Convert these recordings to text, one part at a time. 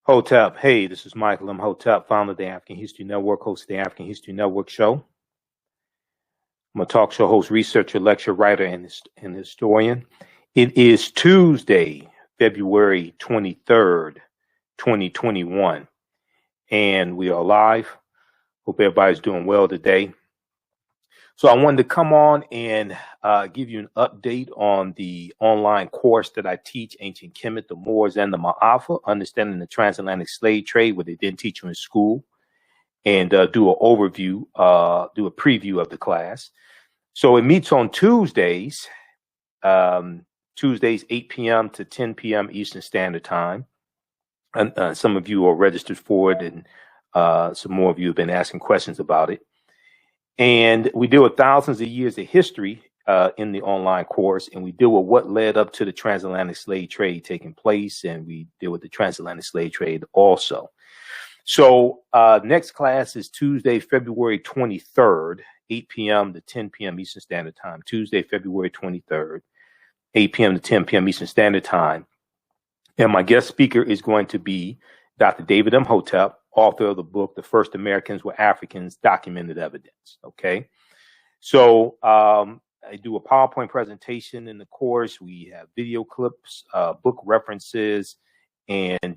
Hotep, hey, this is Michael Imhotep, founder of the African History Network, host of the African History Network show. I'm a talk show host, researcher, lecturer, writer, and historian. It is Tuesday, February 23rd, 2021, and we are live. Hope everybody's doing well today. So I wanted to come on and give you an update on the online course that I teach, Ancient Kemet, the Moors, and the Maafa, Understanding the Transatlantic Slave Trade, what they didn't teach you in school, and do an overview, do a preview of the class. So it meets on Tuesdays, 8 p.m. to 10 p.m. Eastern Standard Time. And some of you are registered for it, and some more of you have been asking questions about it. And we deal with thousands of years of history in the online course, and we deal with what led up to the transatlantic slave trade taking place, and we deal with the transatlantic slave trade also. So next class is Tuesday, February 23rd, 8 p.m. to 10 p.m. Eastern Standard Time. Tuesday, February 23rd, 8 p.m. to 10 p.m. Eastern Standard Time. And my guest speaker is going to be Dr. David Imhotep, author of the book, The First Americans Were Africans, Documented Evidence. Okay. So I do a PowerPoint presentation in the course. We have video clips, book references, and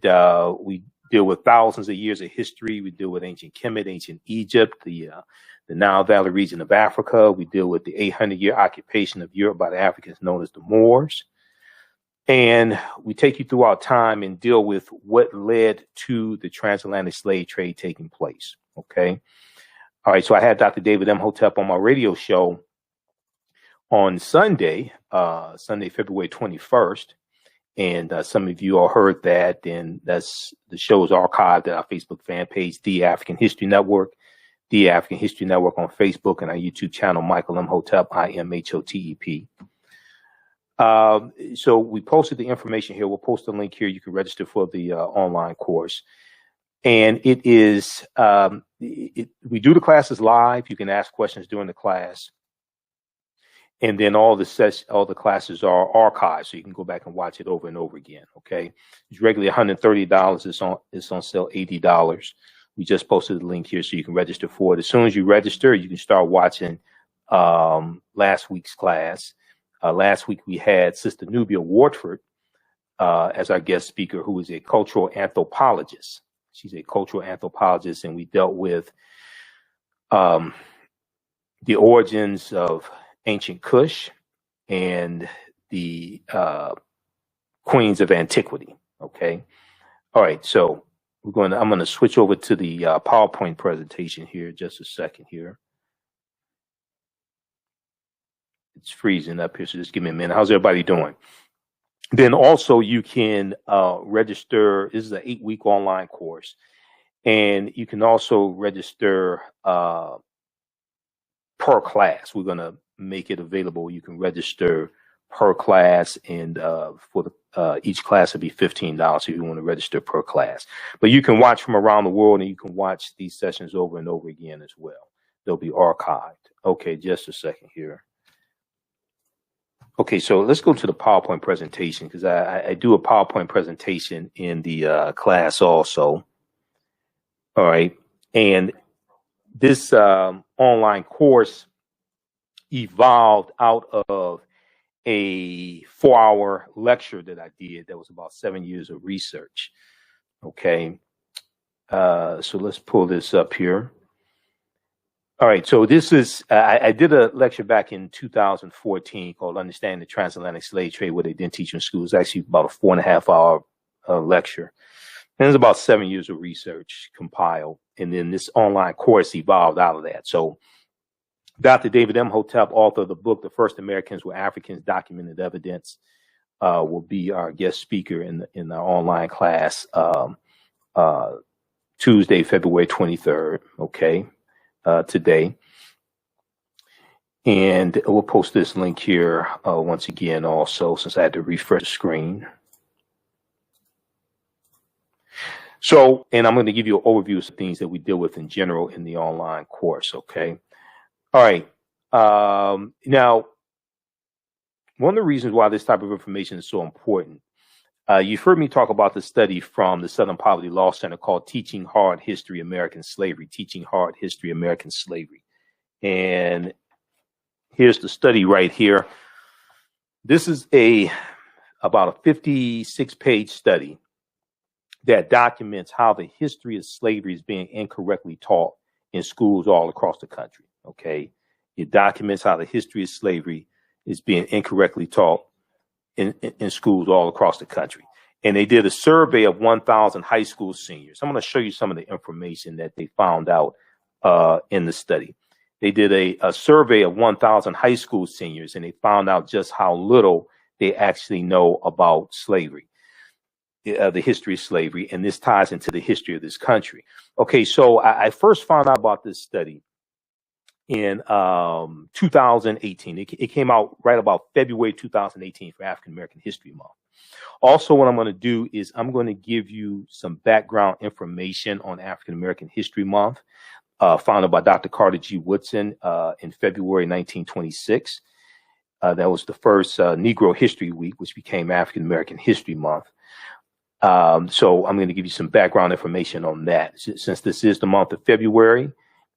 we deal with thousands of years of history. We deal with ancient Kemet, ancient Egypt, the Nile Valley region of Africa. We deal with the 800-year occupation of Europe by the Africans known as the Moors. And we take you through our time and deal with what led to the transatlantic slave trade taking place. Okay. All right. So I had Dr. David Imhotep on my radio show on Sunday, February 21st. And some of you all heard that. And that's the show is archived at our Facebook fan page, The African History Network, The African History Network on Facebook, and our YouTube channel, Michael Imhotep, IMHOTEP. So we posted the information here. We'll post a link here. You can register for the online course. And it is, we do the classes live. You can ask questions during the class. And then all the classes are archived, so you can go back and watch it over and over again. Okay. It's regularly $130. It's on sale $80. We just posted the link here so you can register for it. As soon as you register, you can start watching last week's class. Last week, we had Sister Nubia Wardford as our guest speaker, who is a cultural anthropologist. She's a cultural anthropologist, and we dealt with the origins of ancient Kush and the queens of antiquity. Okay. All right. So I'm going to switch over to the PowerPoint presentation here. Just a second here. It's freezing up here, so just give me a minute. How's everybody doing? Then also you can register. This is an 8-week online course, and you can also register per class. We're going to make it available. You can register per class, and for each class it'll be $15 if you want to register per class. But you can watch from around the world, and you can watch these sessions over and over again as well. They'll be archived. Okay, just a second here. Okay, so let's go to the PowerPoint presentation, because I do a PowerPoint presentation in the class also. All right, and this online course evolved out of a 4-hour lecture that I did that was about 7 years of research. Okay, so let's pull this up here. All right, so this is, I did a lecture back in 2014 called Understanding the Transatlantic Slave Trade, where they didn't teach in school. It's actually about a 4.5-hour lecture. And it's about 7 years of research compiled. And then this online course evolved out of that. So Dr. David Imhotep, author of the book, The First Americans Were Africans, Documented Evidence, will be our guest speaker in our online class Tuesday, February 23rd. Okay. Today. And we'll post this link here once again also, since I had to refresh the screen. So, and I'm going to give you an overview of some things that we deal with in general in the online course. Okay. All right. Now, one of the reasons why this type of information is so important You've heard me talk about the study from the Southern Poverty Law Center called Teaching Hard History American Slavery, Teaching Hard History American Slavery. And here's the study right here. This is about a 56-page study that documents how the history of slavery is being incorrectly taught in schools all across the country. Okay. It documents how the history of slavery is being incorrectly taught in schools all across the country. And they did a survey of 1,000 high school seniors. I'm going to show you some of the information that they found out in the study. They did a survey of 1,000 high school seniors, and they found out just how little they actually know about slavery, the history of slavery, and this ties into the history of this country. Okay, so I first found out about this study in 2018. It came out right about February 2018 for African American History Month. Also, what I'm going to do is I'm going to give you some background information on African American History Month, founded by Dr. Carter G. Woodson in February 1926. That was the first Negro History Week, which became African American History Month. So I'm going to give you some background information on that, since this is the month of February.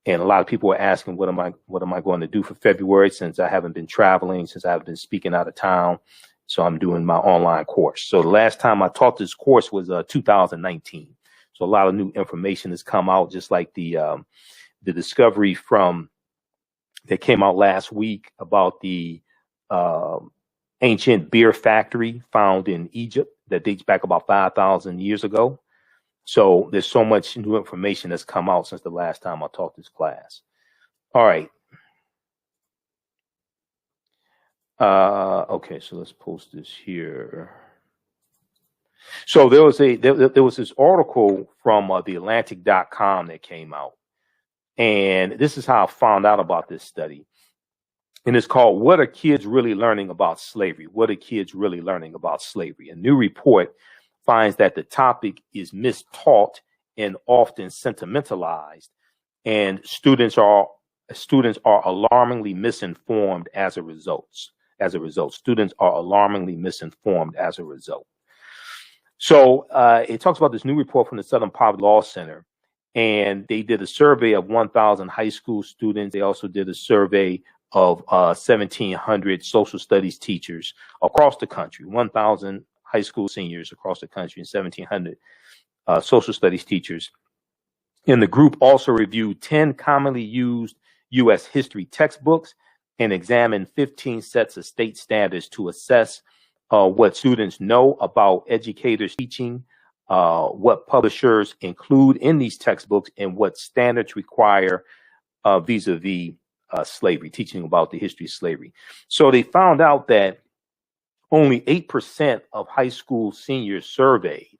And a lot of people are asking, what am I going to do for February, since I haven't been traveling, since I haven't been speaking out of town. So I'm doing my online course. So the last time I taught this course was 2019. So a lot of new information has come out, just like the discovery that came out last week about the ancient beer factory found in Egypt that dates back about 5,000 years ago. So there's so much new information that's come out since the last time I taught this class. All right. Okay, so let's post this here. So there was this article from theatlantic.com that came out, and this is how I found out about this study. And it's called "What Are Kids Really Learning About Slavery?" What are kids really learning about slavery? A new report finds that the topic is mistaught and often sentimentalized, and students are alarmingly misinformed as a result. Students are alarmingly misinformed as a result. So it talks about this new report from the Southern Poverty Law Center, and they did a survey of 1,000 high school students. They also did a survey of 1,700 social studies teachers across the country, 1,000 high school seniors across the country, and 1,700 social studies teachers. And the group also reviewed 10 commonly used U.S. history textbooks and examined 15 sets of state standards to assess what students know about educators teaching, what publishers include in these textbooks, and what standards require vis-a-vis slavery, teaching about the history of slavery. So they found out that only 8% of high school seniors surveyed,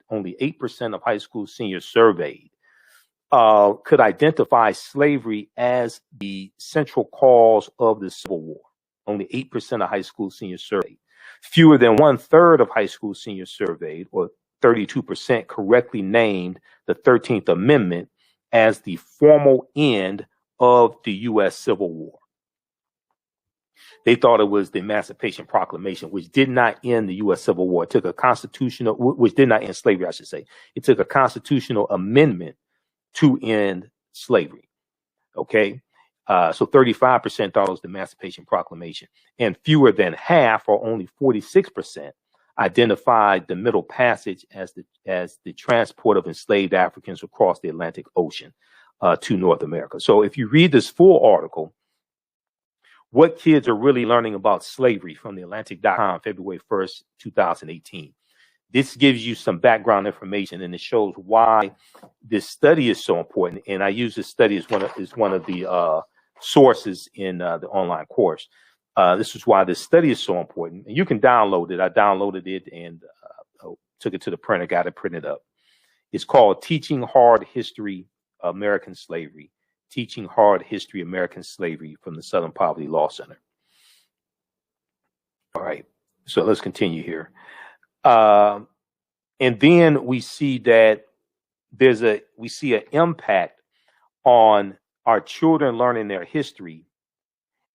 could identify slavery as the central cause of the Civil War. Only 8% of high school seniors surveyed. Fewer than 1/3 of high school seniors surveyed, or 32%, correctly named the 13th Amendment as the formal end of the U.S. Civil War. They thought it was the Emancipation Proclamation, which did not end the U.S. Civil War. It took a constitutional, which did not end slavery, I should say. It took a constitutional amendment to end slavery. Okay. So 35% thought it was the Emancipation Proclamation, and fewer than half, or only 46%, identified the Middle Passage as the transport of enslaved Africans across the Atlantic Ocean to North America. So if you read this full article, "What Kids Are Really Learning About Slavery," from theatlantic.com, February 1st, 2018. This gives you some background information, and it shows why this study is so important. And I use this study as one of the sources in the online course. This is why this study is so important. And you can download it. I downloaded it and took it to the printer, got it printed up. It's called "Teaching Hard History American Slavery." Teaching Hard History American Slavery from the Southern Poverty Law Center. All right, so let's continue here. And then we see that we see an impact on our children learning their history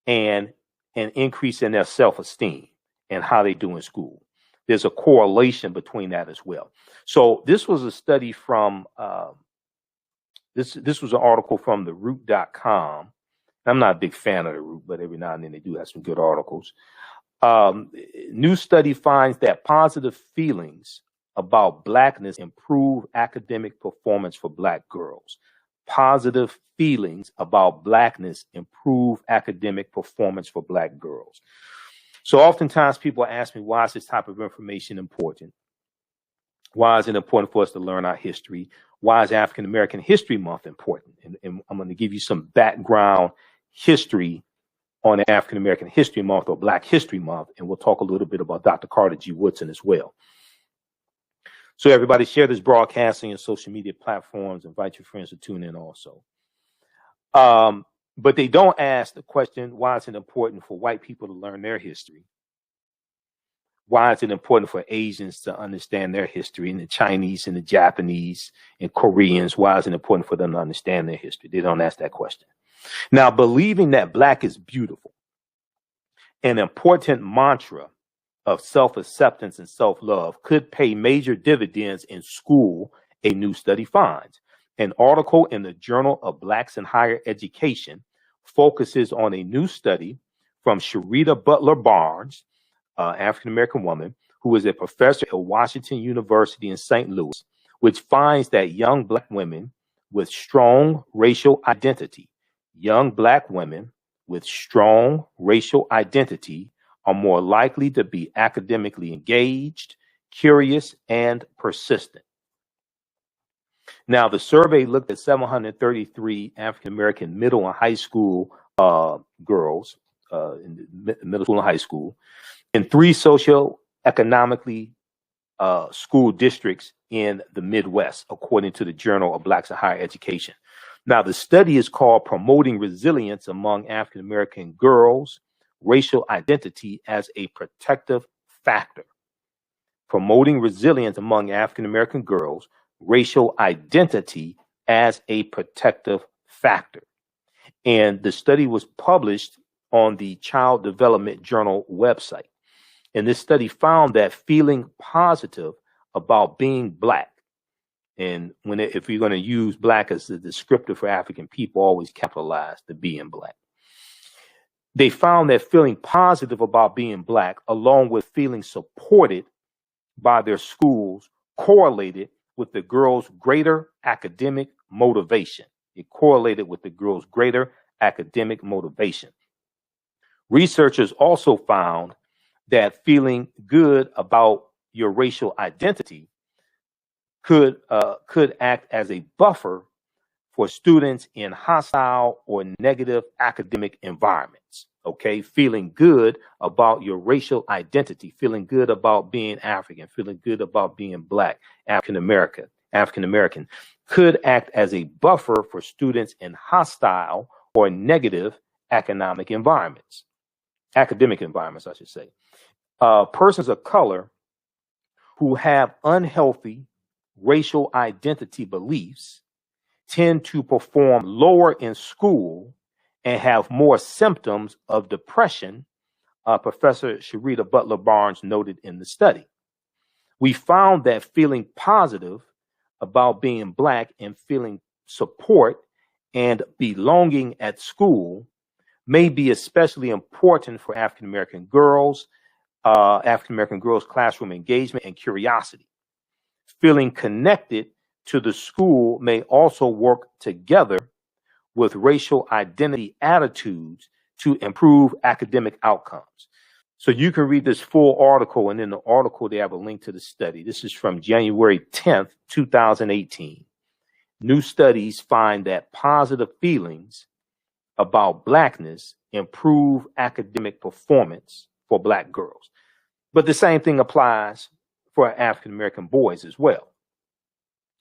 and an increase in their self-esteem and how they do in school. there's a correlation between that as well. So this was a study from, this was an article from the root.com. I'm not a big fan of the Root, but every now and then they do have some good articles. New study finds that positive feelings about Blackness improve academic performance for Black girls. Positive feelings about Blackness improve academic performance for Black girls. So oftentimes people ask me, why is this type of information important? Why is it important for us to learn our history? Why is African American History Month important? And I'm going to give you some background history on African American History Month or Black History Month, and we'll talk a little bit about Dr. Carter G. Woodson as well. So everybody share this broadcast on your social media platforms. Invite your friends to tune in also. But they don't ask the question, why is it important for white people to learn their history? Why is it important for Asians to understand their history, and the Chinese and the Japanese and Koreans? Why is it important for them to understand their history? They don't ask that question. Now, believing that Black is beautiful, an important mantra of self-acceptance and self-love, could pay major dividends in school, a new study finds. An article in the Journal of Blacks in Higher Education focuses on a new study from Sharita Butler Barnes, African-American woman, who is a professor at Washington University in St. Louis, which finds that young Black women with strong racial identity, are more likely to be academically engaged, curious, and persistent. Now, the survey looked at 733 African-American middle and high school girls in middle school and high school in 3 socioeconomically school districts in the Midwest, according to the Journal of Blacks in Higher Education. Now, the study is called Promoting Resilience Among African-American Girls, Racial Identity as a Protective Factor. Promoting Resilience Among African-American Girls, Racial Identity as a Protective Factor. And the study was published on the Child Development Journal website. And this study found that feeling positive about being Black, and if you're going to use Black as the descriptor for African people, always capitalize the being Black. They found that feeling positive about being Black, along with feeling supported by their schools, correlated with the girls' greater academic motivation. It correlated with the girls' greater academic motivation. Researchers also found that feeling good about your racial identity could act as a buffer for students in hostile or negative academic environments. Okay, feeling good about your racial identity, feeling good about being African, feeling good about being Black, African American, could act as a buffer for students in hostile or negative academic environments, I should say. Persons of color who have unhealthy racial identity beliefs tend to perform lower in school and have more symptoms of depression, Professor Sharita Butler Barnes noted in the study. We found that feeling positive about being Black and feeling support and belonging at school may be especially important for African American girls' classroom engagement and curiosity. Feeling connected to the school may also work together with racial identity attitudes to improve academic outcomes. So you can read this full article, and in the article they have a link to the study. This is from January 10th, 2018. New studies find that positive feelings about Blackness improve academic performance for Black girls. But the same thing applies for African American boys as well.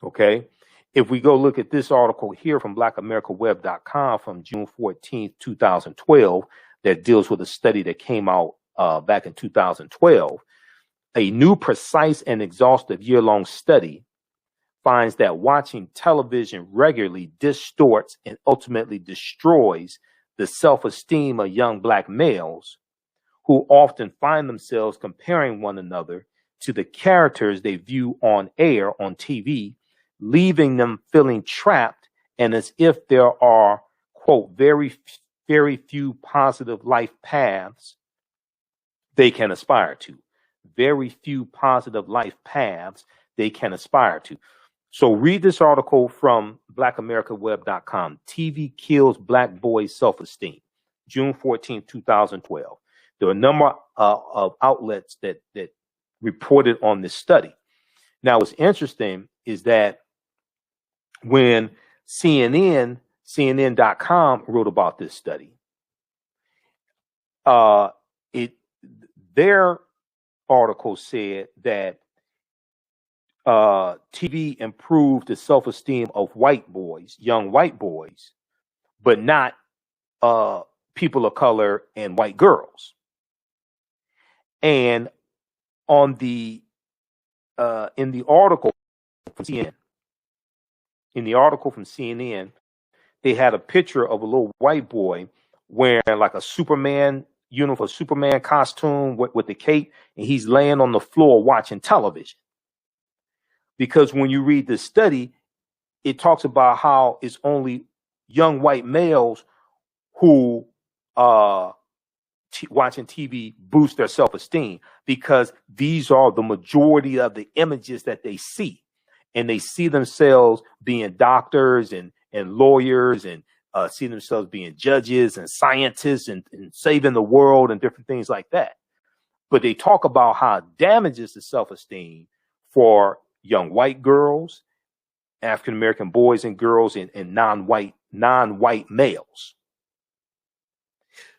Okay, if we go look at this article here from blackamericaweb.com from June 14th, 2012, that deals with a study that came out back in 2012, a new, precise, and exhaustive year-long study finds that watching television regularly distorts and ultimately destroys the self-esteem of young Black males, who often find themselves comparing one another to the characters they view on air, on TV, leaving them feeling trapped and as if there are, quote, very few positive life paths they can aspire to. Very few positive life paths they can aspire to. So read this article from blackamericaweb.com. TV kills black boys' self-esteem, June 14, 2012. There are a number of outlets that reported on this study. Now, what's interesting is that when CNN.com wrote about this study, their article said that TV improved the self-esteem of white boys, young white boys, but not people of color and white girls. And on the in the article from CNN, they had a picture of a little white boy wearing like a Superman uniform, Superman costume with the cape, and he's laying on the floor watching television. Because when you read this study, it talks about how it's only young white males who watching TV boost their self-esteem, because these are the majority of the images that they see. And they see themselves being doctors and lawyers and see themselves being judges and scientists and saving the world and different things like that. But they talk about how it damages the self-esteem for young white girls, African-American boys and girls, and non-white males.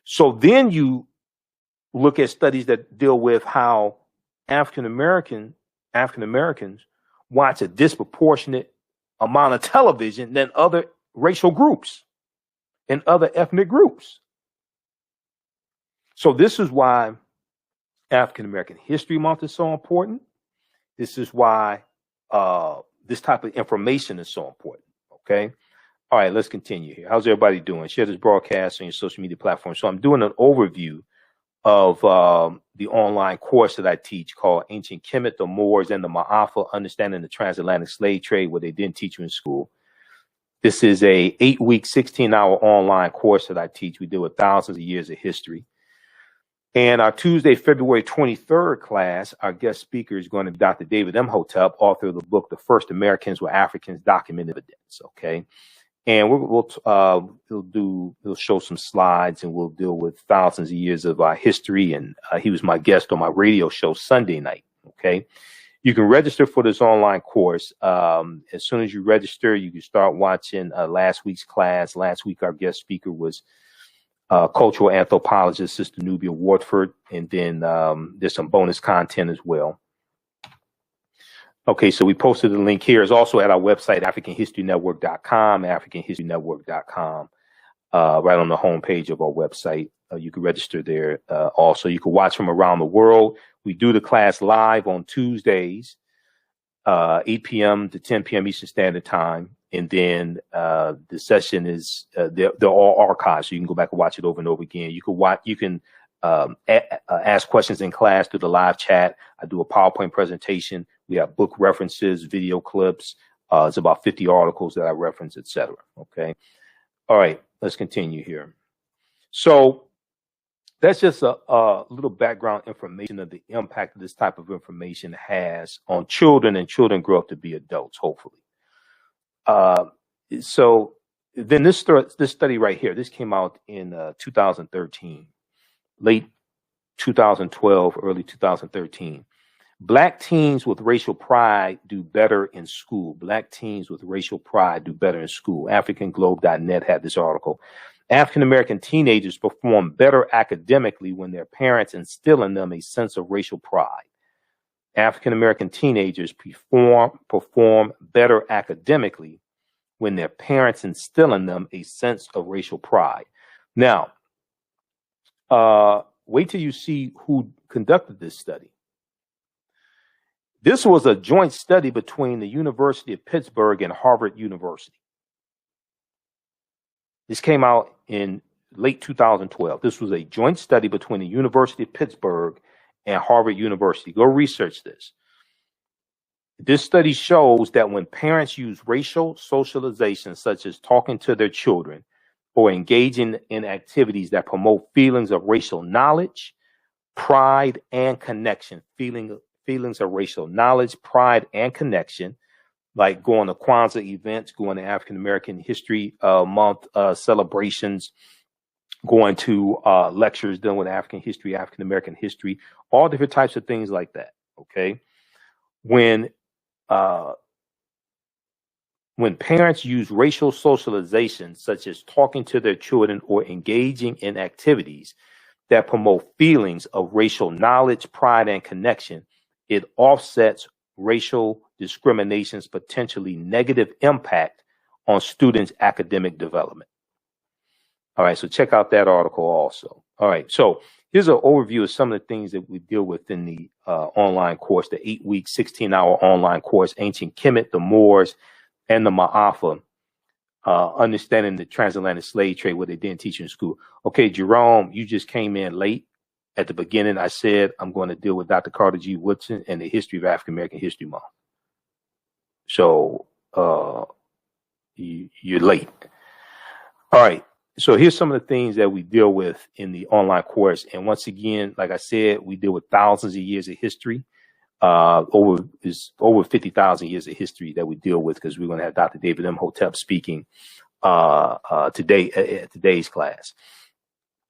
So then you look at studies that deal with how African Americans watch a disproportionate amount of television than other racial groups and other ethnic groups. So this is why African American History Month is so important. This is why this type of information is so important. Okay. All right, let's continue here. How's everybody doing? Share this broadcast on your social media platform. So I'm doing an overview of the online course that I teach called Ancient Kemet, the Moors, and the Maafa, Understanding the Transatlantic Slave Trade, what they didn't teach you in school. This is a 8-week, 16-hour online course that I teach. We deal with thousands of years of history. And our Tuesday, February 23rd class, our guest speaker is going to be Dr. David Imhotep, author of the book, The First Americans Were Africans, Documented Evidence. Okay. And we'll show some slides, and we'll deal with thousands of years of our history. And he was my guest on my radio show Sunday night. Okay. You can register for this online course. As soon as you register, you can start watching last week's class. Last week, our guest speaker was cultural anthropologist, Sister Nubia Wardford. And then there's some bonus content as well. Okay, so we posted the link here. It's also at our website, AfricanHistoryNetwork.com, AfricanHistoryNetwork.com, right on the homepage of our website. You can register there. Also, you can watch from around the world. We do the class live on Tuesdays, 8 p.m. to 10 p.m. Eastern Standard Time. And then the session is, they're all archived, so you can go back and watch it over and over again. You can ask questions in class through the live chat. I do a PowerPoint presentation. We have book references, video clips. It's about 50 articles that I reference, etc. Okay. All right, let's continue here. So that's just a little background information of the impact that this type of information has on children, and children grow up to be adults, hopefully. So then this study right here, this came out in 2013, late 2012, early 2013. Black teens with racial pride do better in school. Black teens with racial pride do better in school. AfricanGlobe.net had this article. African-American teenagers perform better academically when their parents instill in them a sense of racial pride. African-American teenagers perform better academically when their parents instill in them a sense of racial pride. Now, wait till you see who conducted this study. This was a joint study between the University of Pittsburgh and Harvard University. This came out in late 2012. This was a joint study between the University of Pittsburgh and Harvard University. Go research this. This study shows that when parents use racial socialization, such as talking to their children or engaging in activities that promote feelings of racial knowledge, pride, and connection, feelings of racial knowledge, pride, and connection, like going to Kwanzaa events, going to African American History Month celebrations, going to lectures dealing with African history, African American history, all different types of things like that. Okay, when parents use racial socialization, such as talking to their children or engaging in activities that promote feelings of racial knowledge, pride, and connection, it offsets racial discrimination's potentially negative impact on students' academic development. All right, so check out that article also. All right, so here's an overview of some of the things that we deal with in the online course, the 8-week, 16-hour online course, Ancient Kemet, the Moors, and the Maafa, Understanding the Transatlantic Slave Trade, what they didn't teach you in school. Okay, Jerome, you just came in late. At the beginning, I said I'm going to deal with Dr. Carter G. Woodson and the history of African American History Month. So you're late. All right. So here's some of the things that we deal with in the online course. And once again, like I said, we deal with thousands of years of history. Over 50,000 years of history that we deal with, because we're going to have Dr. David Imhotep speaking today at today's class.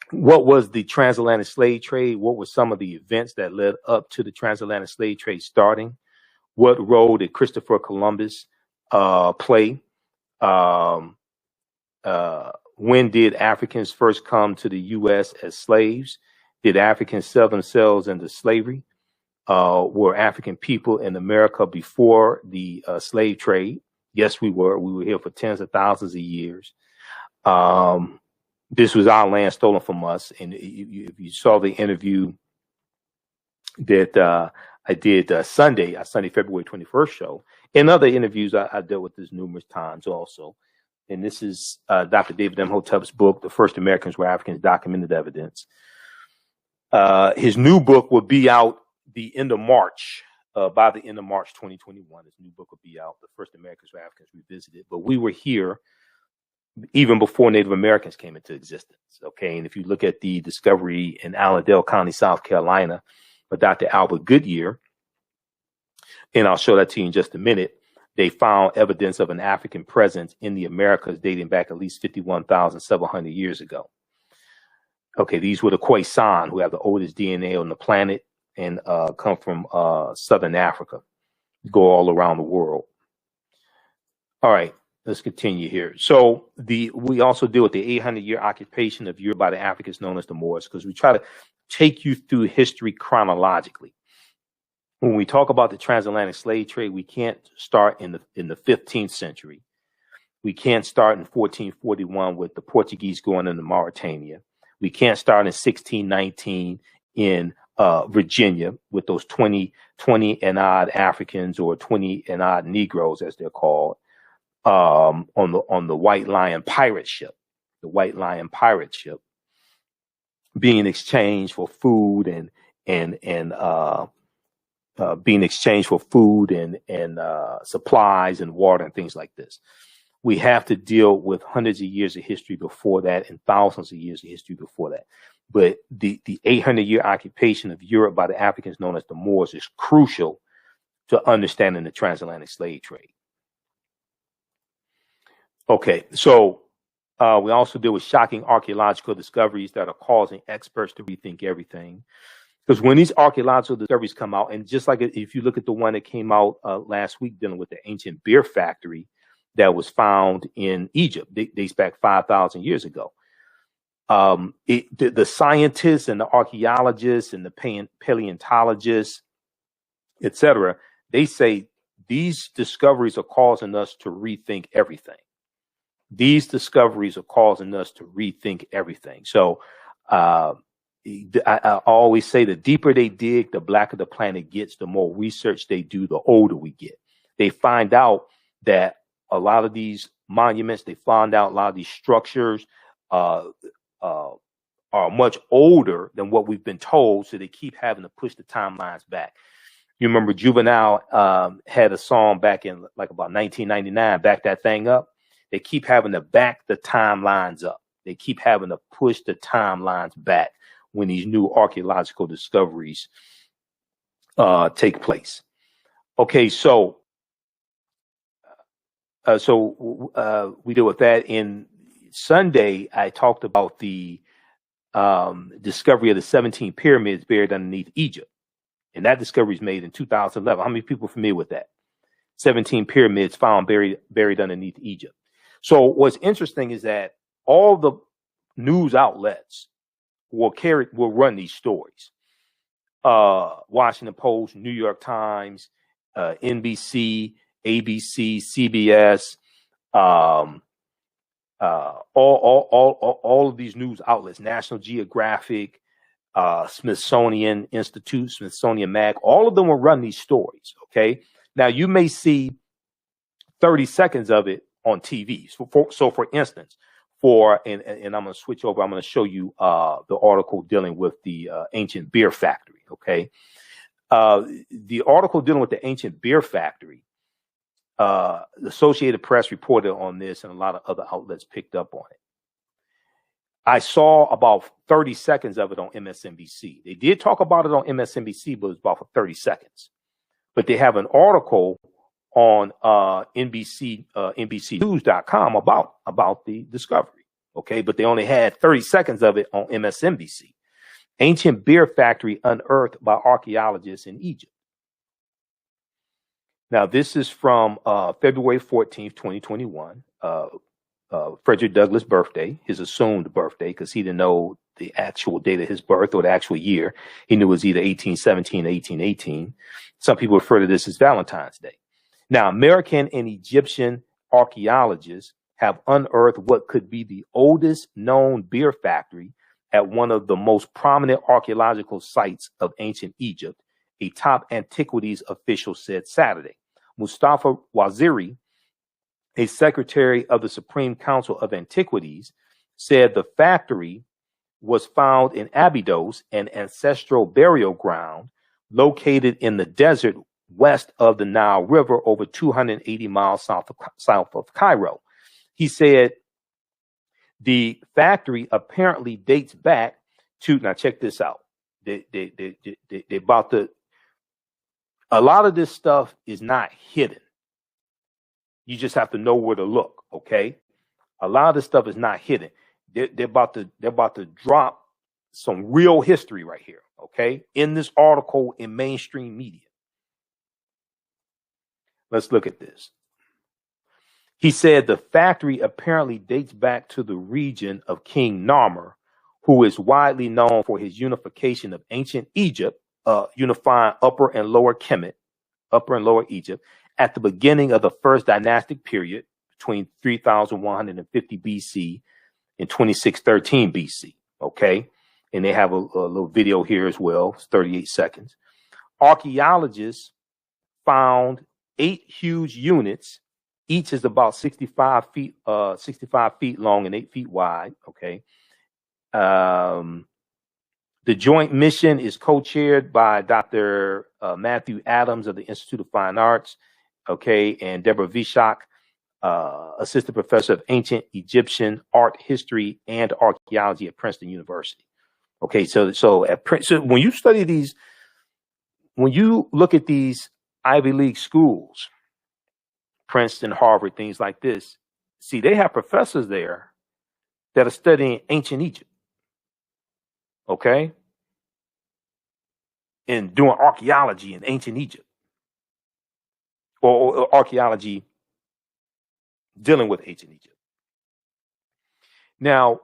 What was the transatlantic slave trade? What were some of the events that led up to the transatlantic slave trade starting? What role did Christopher Columbus play? When did Africans first come to the U.S. as slaves? Did Africans sell themselves into slavery? Were African people in America before the slave trade? Yes, we were. We were here for tens of thousands of years. This was our land stolen from us. And if you saw the interview that I did Sunday, February 21st show, in other interviews, I dealt with this numerous times also. And this is Dr. David Imhotep's book, The First Americans Were Africans, Documented Evidence. His new book will be out the end of March, by the end of March 2021. His new book will be out, The First Americans Were Africans Revisited. But we were here even before Native Americans came into existence. Okay. And if you look at the discovery in Allendale County, South Carolina, by Dr. Albert Goodyear, and I'll show that to you in just a minute, they found evidence of an African presence in the Americas dating back at least 51,700 years ago. Okay. These were the Khoisan, who have the oldest DNA on the planet and come from Southern Africa, go all around the world. All right. Let's continue here. So we also deal with the 800-year occupation of Europe by the Africans known as the Moors, because we try to take you through history chronologically. When we talk about the transatlantic slave trade, we can't start in the 15th century. We can't start in 1441 with the Portuguese going into Mauritania. We can't start in 1619 in Virginia with those 20 and odd Africans, or 20 and odd Negroes, as they're called, on the White Lion pirate ship, being exchanged for food and being exchanged for food and supplies and water and things like this. We have to deal with hundreds of years of history before that and thousands of years of history before that. But the 800-year occupation of Europe by the Africans known as the Moors is crucial to understanding the transatlantic slave trade. Okay, so we also deal with shocking archaeological discoveries that are causing experts to rethink everything. Because when these archaeological discoveries come out, and just like if you look at the one that came out last week dealing with the ancient beer factory that was found in Egypt, dates back 5,000 years ago. The scientists and the archaeologists and the paleontologists, etc., they say these discoveries are causing us to rethink everything. These discoveries are causing us to rethink everything. So I always say the deeper they dig, the blacker the planet gets, the more research they do, the older we get. They find out that a lot of these monuments, they found out a lot of these structures, are much older than what we've been told, so they keep having to push the timelines back. You remember Juvenile had a song back in like about 1999, Back That Thing Up. They keep having to back the timelines up. They keep having to push the timelines back when these new archaeological discoveries take place. Okay, so we deal with that. In Sunday, I talked about the discovery of the 17 pyramids buried underneath Egypt. And that discovery is made in 2011. How many people are familiar with that? 17 pyramids found buried underneath Egypt. So what's interesting is that all the news outlets will run these stories. Washington Post, New York Times, NBC, ABC, CBS, all of these news outlets, National Geographic, Smithsonian Institute, Smithsonian Mag, all of them will run these stories. Okay. Now you may see 30 seconds of it on TV. So for instance, and I'm going to switch over. I'm going to show you the article dealing with the ancient beer factory. Okay. The article dealing with the ancient beer factory, the Associated Press reported on this, and a lot of other outlets picked up on it. I saw about 30 seconds of it on MSNBC. They did talk about it on MSNBC, but it was about for 30 seconds. But they have an article on NBCnews.com about the discovery. Okay, but they only had 30 seconds of it on MSNBC. Ancient beer factory unearthed by archaeologists in Egypt. Now, this is from February 14th, 2021. Frederick Douglass' birthday, his assumed birthday, because he didn't know the actual date of his birth or the actual year. He knew it was either 1817 or 1818. Some people refer to this as Valentine's Day. Now, American and Egyptian archaeologists have unearthed what could be the oldest known beer factory at one of the most prominent archaeological sites of ancient Egypt, a top antiquities official said Saturday. Mustafa Waziri, a secretary of the Supreme Council of Antiquities, said the factory was found in Abydos, an ancestral burial ground located in the desert west of the Nile River, over 280 miles south of Cairo. He said the factory apparently dates back to, now check this out. A lot of this stuff is not hidden. You just have to know where to look, okay? A lot of this stuff is not hidden. They're about to drop some real history right here, okay? In this article in mainstream media. Let's look at this. He said the factory apparently dates back to the region of King Narmer, who is widely known for his unification of ancient Egypt, unifying Upper and Lower Kemet, Upper and Lower Egypt, at the beginning of the first dynastic period between 3150 BC and 2613 BC. Okay. And they have a little video here as well. It's 38 seconds. Archaeologists found 8 huge units. Each is about 65 feet long and 8 feet wide. Okay. The joint mission is co-chaired by Dr. Matthew Adams of the Institute of Fine Arts, okay, and Deborah Vishak, assistant professor of ancient Egyptian art history and archaeology at Princeton University. Okay, so when you study these, when you look at these Ivy League schools, Princeton, Harvard, things like this, see, they have professors there that are studying ancient Egypt. Okay, and doing archaeology in ancient Egypt, or archaeology dealing with ancient Egypt. Now,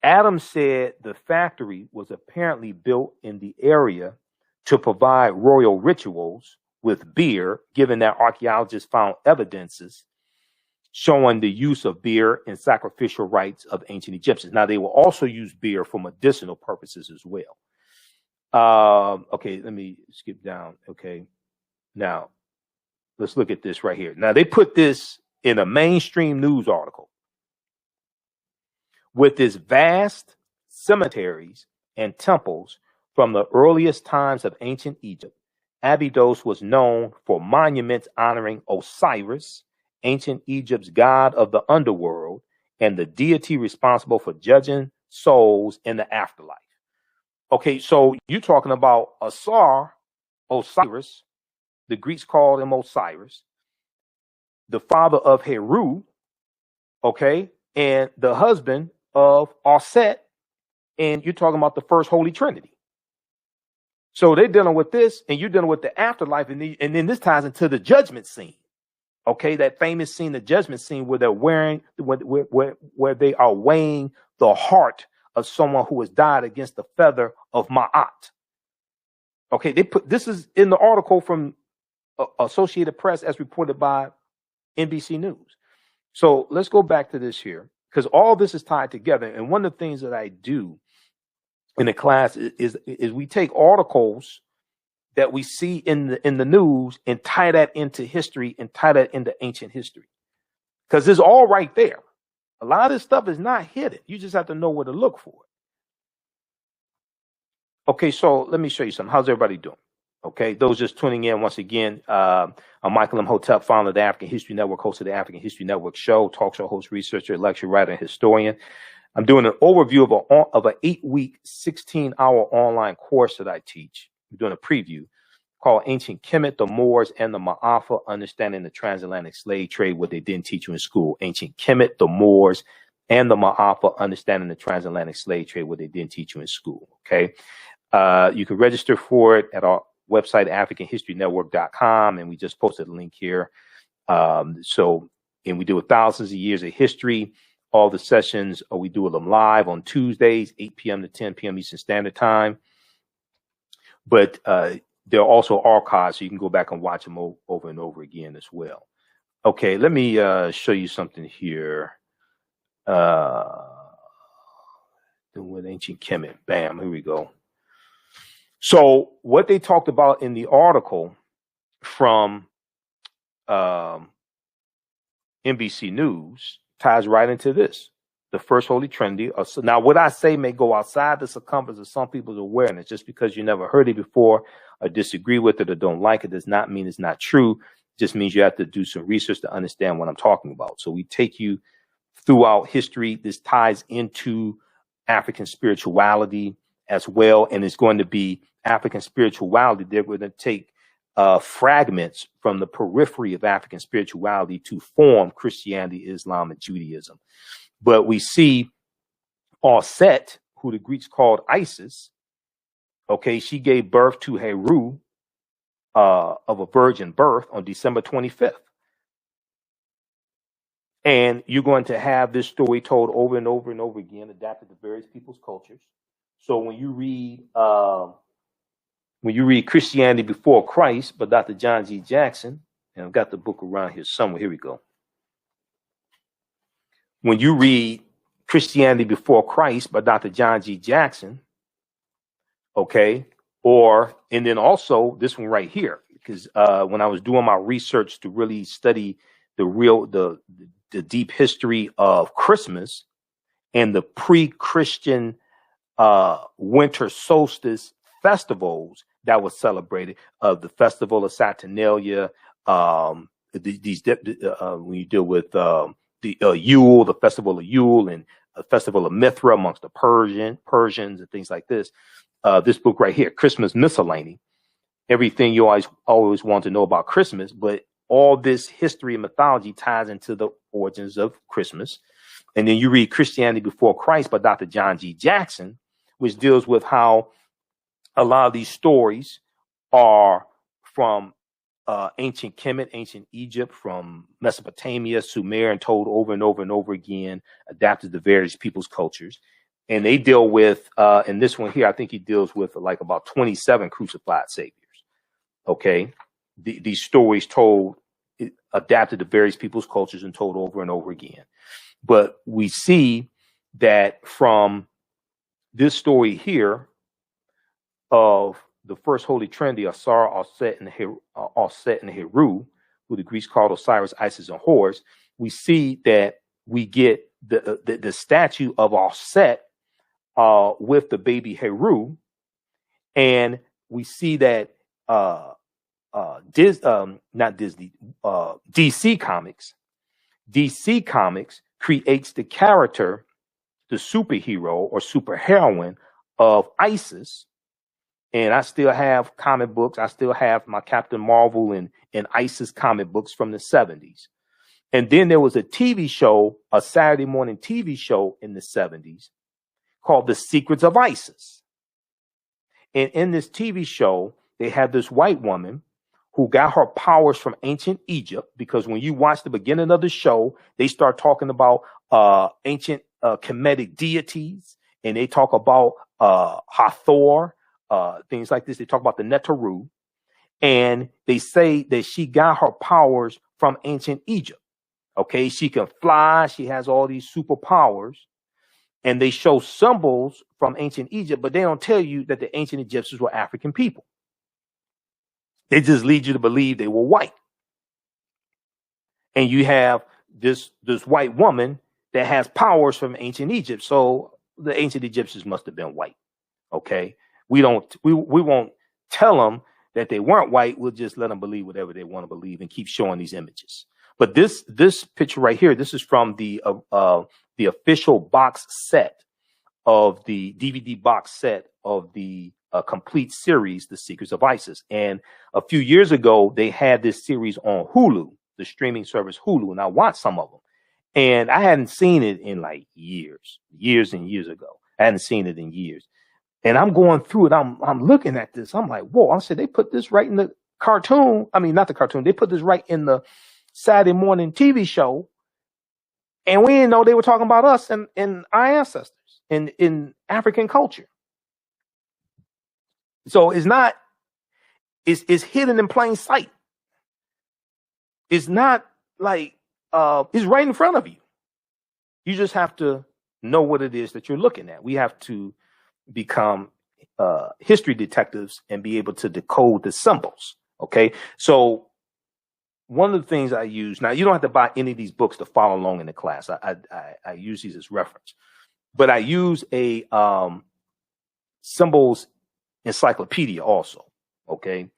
Adams said the factory was apparently built in the area to provide royal rituals with beer, given that archaeologists found evidences showing the use of beer in sacrificial rites of ancient Egyptians. Now, they will also use beer for medicinal purposes as well. Okay, let me skip down. Okay, now let's look at this right here. Now, they put this in a mainstream news article with this vast cemeteries, and temples from the earliest times of ancient Egypt. Abydos was known for monuments honoring Osiris, ancient Egypt's god of the underworld, and the deity responsible for judging souls in the afterlife. Okay, so you're talking about Osiris, the Greeks called him Osiris, the father of Heru, okay, and the husband of Aset, and you're talking about the first Holy Trinity. So they're dealing with this, and you're dealing with the afterlife, and then this ties into the judgment scene. Okay, that famous scene, the judgment scene, where they're where they are weighing the heart of someone who has died against the feather of Ma'at. Okay, they put this is in the article from Associated Press as reported by NBC News. So let's go back to this here, because all this is tied together. And one of the things that I do in the class is we take articles that we see in the news and tie that into history and tie that into ancient history, because it's all right there. A lot of this stuff is not hidden. You just have to know where to look for it. Okay, so let me show you something. How's everybody doing? Okay, those just tuning in once again, I'm Michael Imhotep, founder of the African History Network, host of the African History Network show, talk show host, researcher, lecturer, writer, and historian. I'm doing an overview of an 8-week, 16-hour online course that I teach. I'm doing a preview called Ancient Kemet, the Moors, and the Maafa, Understanding the Transatlantic Slave Trade, what they didn't teach you in school. Ancient Kemet, the Moors, and the Maafa, Understanding the Transatlantic Slave Trade, what they didn't teach you in school. Okay, you can register for it at our website, AfricanHistoryNetwork.com, and we just posted a link here. And we do thousands of years of history. All the sessions, we do them live on Tuesdays, 8 p.m. to 10 p.m. Eastern Standard Time. But they're also archived, so you can go back and watch them over and over again as well. Okay, let me show you something here. With ancient Kemet. Bam, here we go. So what they talked about in the article from NBC News ties right into this. The first Holy Trinity. Now, what I say may go outside the circumference of some people's awareness. Just because you never heard it before or disagree with it or don't like it does not mean it's not true. It just means you have to do some research to understand what I'm talking about. So we take you throughout history. This ties into African spirituality as well. And it's going to be African spirituality. They're going to take fragments from the periphery of African spirituality to form Christianity, Islam, and Judaism. But we see Aset, who the Greeks called Isis. Okay, she gave birth to Heru of a virgin birth on December 25th. And you're going to have this story told over and over and over again, adapted to various people's cultures. So when you read Christianity Before Christ by Dr. John G. Jackson, and I've got the book around here somewhere. Here we go. When you read Christianity Before Christ by Dr. John G. Jackson, okay, and then also this one right here, because when I was doing my research to really study the deep history of Christmas and the pre-Christian winter solstice festivals that was celebrated, the festival of Saturnalia, when you deal with the Yule, the festival of Yule, and a festival of Mithra amongst the Persians and things like this. This book right here, Christmas Miscellany, everything you always want to know about Christmas, but all this history and mythology ties into the origins of Christmas. And then you read Christianity Before Christ by Dr. John G. Jackson, which deals with how a lot of these stories are from ancient Kemet, ancient Egypt, from Mesopotamia, Sumer, and told over and over and over again, adapted to various people's cultures. And they deal with, in this one here, I think he deals with like about 27 crucified saviors. Okay. These stories told, adapted to various people's cultures and told over and over again. But we see that from this story here of the first Holy Trinity, Asar, Aset, and Heru, who the Greeks called Osiris, Isis, and Horus, we see that we get the statue of Aset with the baby Heru, and we see that not Disney, DC Comics creates the character, the superhero or superheroine of Isis. And I still have comic books. I still have my Captain Marvel and Isis comic books from the 70s. And then there was a TV show, a Saturday morning TV show in the 70s called The Secrets of Isis. And in this TV show, they had this white woman who got her powers from ancient Egypt, because when you watch the beginning of the show, they start talking about ancient Kemetic deities, and they talk about Hathor, things like this. They talk about the Neteru, and they say that she got her powers from ancient Egypt. Okay, she can fly. She has all these superpowers, and they show symbols from ancient Egypt, but they don't tell you that the ancient Egyptians were African people. They just lead you to believe they were white. And you have this white woman that has powers from ancient Egypt. So the ancient Egyptians must have been white. Okay. We won't tell them that they weren't white. We'll just let them believe whatever they want to believe and keep showing these images. But this picture right here, this is from the official box set of the DVD box set of the complete series, The Secrets of Isis. And a few years ago, they had this series on Hulu, the streaming service Hulu, and I watched some of them. And I hadn't seen it in like years and years ago. I hadn't seen it in years. And I'm going through it. I'm looking at this. I'm like, whoa. I said, they put this right in the cartoon. I mean, not the cartoon. They put this right in the Saturday morning TV show. And we didn't know they were talking about us and our ancestors in African culture. So it's hidden in plain sight. It's not like, it's right in front of you. You just have to know what it is that you're looking at. We have to become history detectives and be able to decode the symbols. Okay. So one of the things I use, now you don't have to buy any of these books to follow along in the class. I use these as reference, but I use a symbols encyclopedia also. Okay.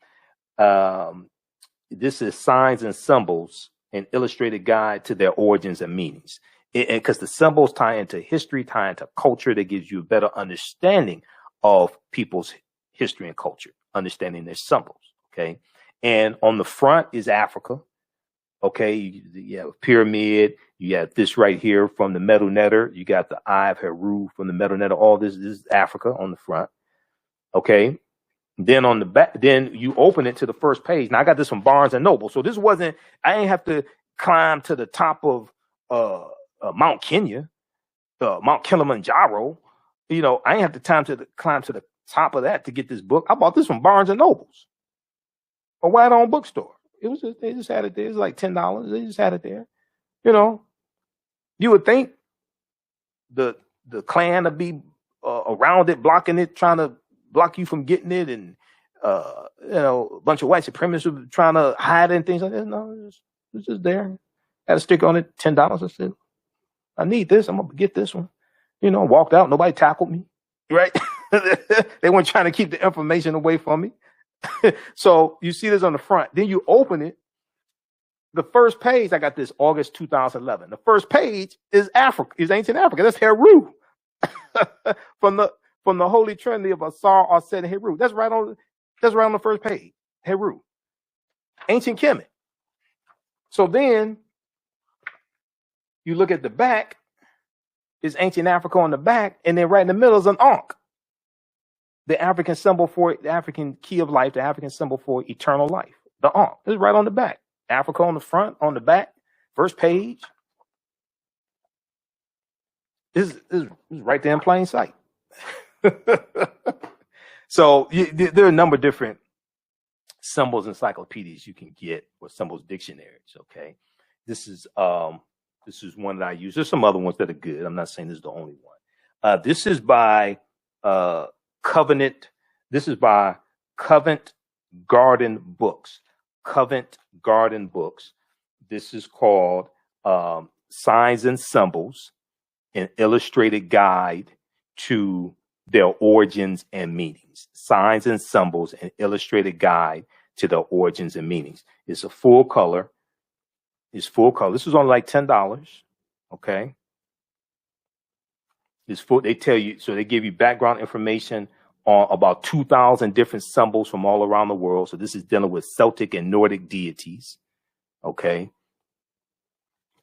This is Signs and Symbols, an illustrated guide to their origins and meanings. Because the symbols tie into history, tie into culture, that gives you a better understanding of people's history and culture, understanding their symbols. Okay. And on the front is Africa. Okay. You have a pyramid. You have this right here from the Metal Netter. You got the Eye of Heru from the Metal Netter. All this is Africa on the front. Okay. Then on the back, then you open it to the first page. Now I got this from Barnes and Noble. So this wasn't, I ain't have to climb to the top of Mount Kenya, Mount Kilimanjaro. You know, I ain't have to climb to the top of that to get this book. I bought this from Barnes and Nobles, a white-owned bookstore. It was just, they just had it there. It was like $10. They just had it there. You know, you would think the Klan would be around it, blocking it, trying to block you from getting it, and you know, a bunch of white supremacists were trying to hide it and things like that. No, it's just there. Had a sticker on it, $10. I said, I need this. I'm gonna get this one. You know, walked out. Nobody tackled me. Right? They weren't trying to keep the information away from me. So you see this on the front. Then you open it. The first page, I got this August 2011. The first page is Africa, is ancient Africa. That's Heru. from the Holy Trinity of Asar, Aset, and Heru. That's right on the first page. Heru. Ancient Kemet. So then you look at the back, is ancient Africa on the back, and then right in the middle is an Ankh. The African symbol for the African key of life, the African symbol for eternal life. The Ankh. It's right on the back. Africa on the front, on the back, first page. This is right there in plain sight. So there are a number of different symbols encyclopedias you can get, or symbols dictionaries. Okay, this is one that I use. There's some other ones that are good. I'm not saying this is the only one. This is by Covenant. This is by Covent Garden Books. Covent Garden Books. This is called Signs and Symbols, an illustrated guide to their origins and meanings. Signs and Symbols, an illustrated guide to their origins and meanings. It's a full color. It's full color. This was only like $10. Okay. It's full. They tell you, so they give you background information on about 2,000 different symbols from all around the world. So this is dealing with Celtic and Nordic deities. Okay.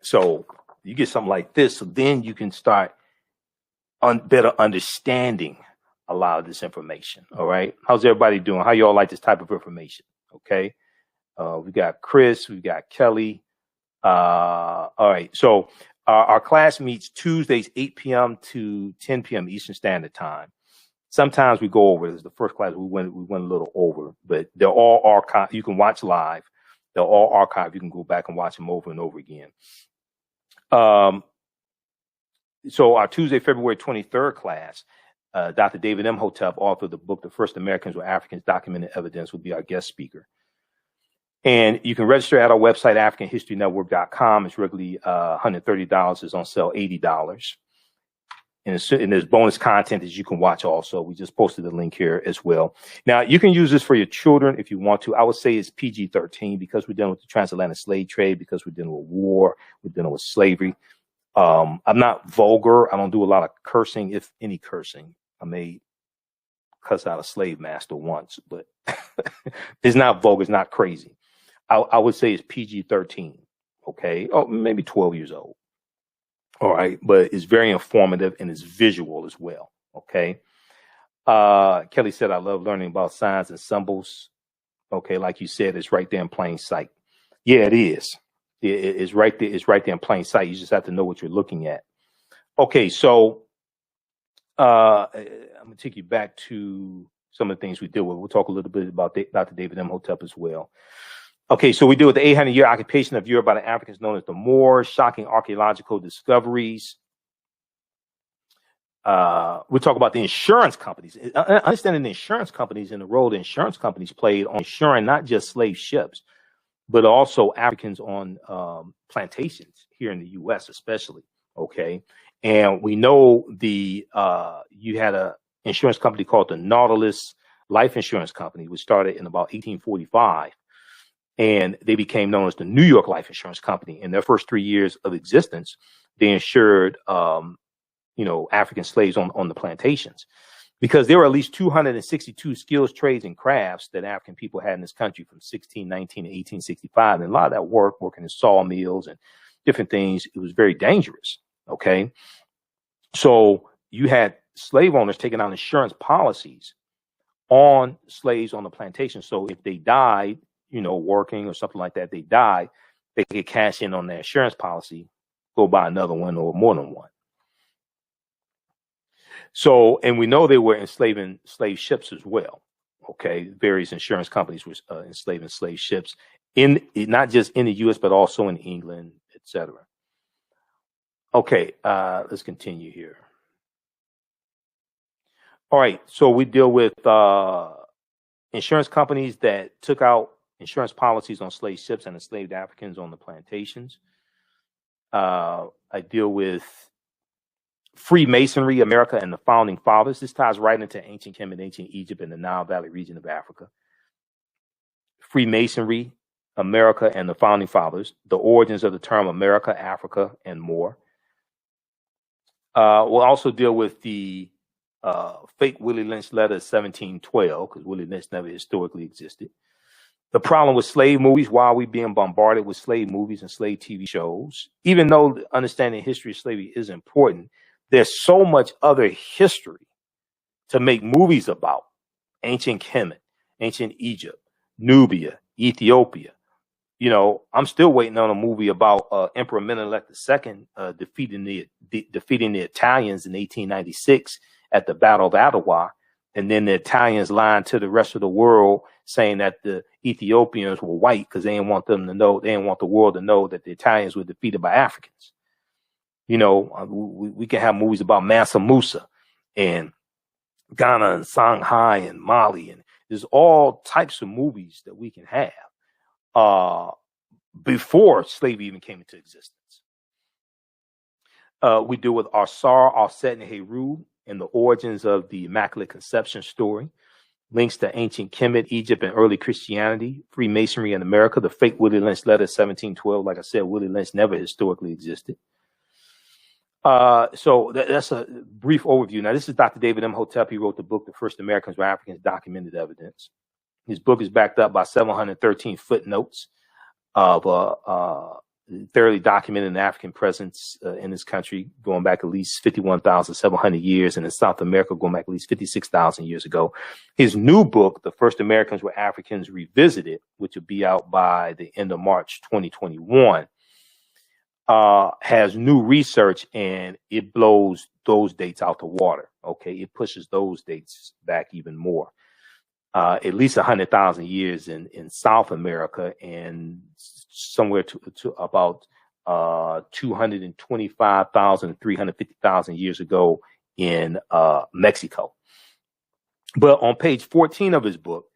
So you get something like this. So then you can start better understanding a lot of this information. All right. How's everybody doing? How y'all like this type of information? Okay. We got Chris, we got Kelly. All right. So our class meets Tuesdays, 8 p.m. to 10 p.m. Eastern Standard Time. Sometimes we go over. This is the first class we went a little over, but they're all archived. You can watch live. They're all archived. You can go back and watch them over and over again. So our Tuesday, February 23rd class, Dr. David Imhotep, author of the book, The First Americans with Africans Documented Evidence, will be our guest speaker. And you can register at our website, AfricanHistoryNetwork.com. It's regularly $130. It's on sale $80. And there's bonus content that you can watch also. We just posted the link here as well. Now, you can use this for your children if you want to. I would say it's PG-13 because we're dealing with the transatlantic slave trade, because we're dealing with war, we're dealing with slavery. I'm not vulgar. I don't do a lot of cursing, if any cursing. I may cuss out a slave master once, but it's not vulgar. It's not crazy. I would say it's PG-13. Okay. Oh, maybe 12 years old. All right. But it's very informative and it's visual as well. Okay. Kelly said, I love learning about signs and symbols. Okay. Like you said, it's right there in plain sight. Yeah, it is. It's right there. It's right there in plain sight. You just have to know what you're looking at. Okay. So, I'm going to take you back to some of the things we deal with. We'll talk a little bit about Dr. David Imhotep as well. Okay, so we deal with the 800-year occupation of Europe by the Africans known as the Moor, shocking archaeological discoveries. We'll talk about the insurance companies, understanding the insurance companies and the role the insurance companies played on insuring not just slave ships, but also Africans on plantations here in the U.S. especially. Okay, and we know you had a insurance company called the Nautilus Life Insurance Company, which started in about 1845. And they became known as the New York Life Insurance Company. In their first 3 years of existence, they insured, African slaves on the plantations, because there were at least 262 skills, trades, and crafts that African people had in this country from 1619 to 1865. And a lot of that working in sawmills and different things, it was very dangerous. Okay. So you had slave owners taking out insurance policies on slaves on the plantation. So if they died, working or something like that, they died, they could cash in on their insurance policy, go buy another one or more than one. So, and we know they were enslaving slave ships as well. Okay. Various insurance companies were enslaving slave ships not just in the U.S., but also in England, etc. Okay. Let's continue here. All right. So we deal with insurance companies that took out insurance policies on slave ships and enslaved Africans on the plantations. I deal with Freemasonry, America, and the Founding Fathers. This ties right into ancient Kemet, ancient Egypt, and the Nile Valley region of Africa. Freemasonry, America, and the Founding Fathers. The origins of the term America, Africa, and more. We'll also deal with the fake Willie Lynch letter of 1712, because Willie Lynch never historically existed. The problem with slave movies, why are we being bombarded with slave movies and slave TV shows? Even though understanding the history of slavery is important, there's so much other history to make movies about. Ancient Kemet, ancient Egypt, Nubia, Ethiopia. I'm still waiting on a movie about Emperor Menelik II defeating the Italians in 1896 at the Battle of Adwa. And then the Italians lied to the rest of the world, saying that the Ethiopians were white because they didn't want them to know, they didn't want the world to know that the Italians were defeated by Africans. We can have movies about Mansa Musa and Ghana and Songhai and Mali, and there's all types of movies that we can have before slavery even came into existence. We deal with Arsar, Offset, and Heru, and the origins of the Immaculate Conception story, links to ancient Kemet, Egypt, and early Christianity, Freemasonry in America, the fake Willie Lynch letter 1712. Like I said, Willie Lynch never historically existed. So that's a brief overview. Now, this is Dr. David Imhotep. He wrote the book, The First Americans Were Africans, Documented Evidence. His book is backed up by 713 footnotes of thoroughly documented an African presence in this country going back at least 51,700 years, and in South America going back at least 56,000 years ago. His new book, The First Americans Were Africans Revisited, which will be out by the end of March 2021, has new research, and it blows those dates out the water. Okay, it pushes those dates back even more. At least 100,000 years in South America, and somewhere to about 225,000, 350,000 years ago in Mexico. But on page 14 of his book,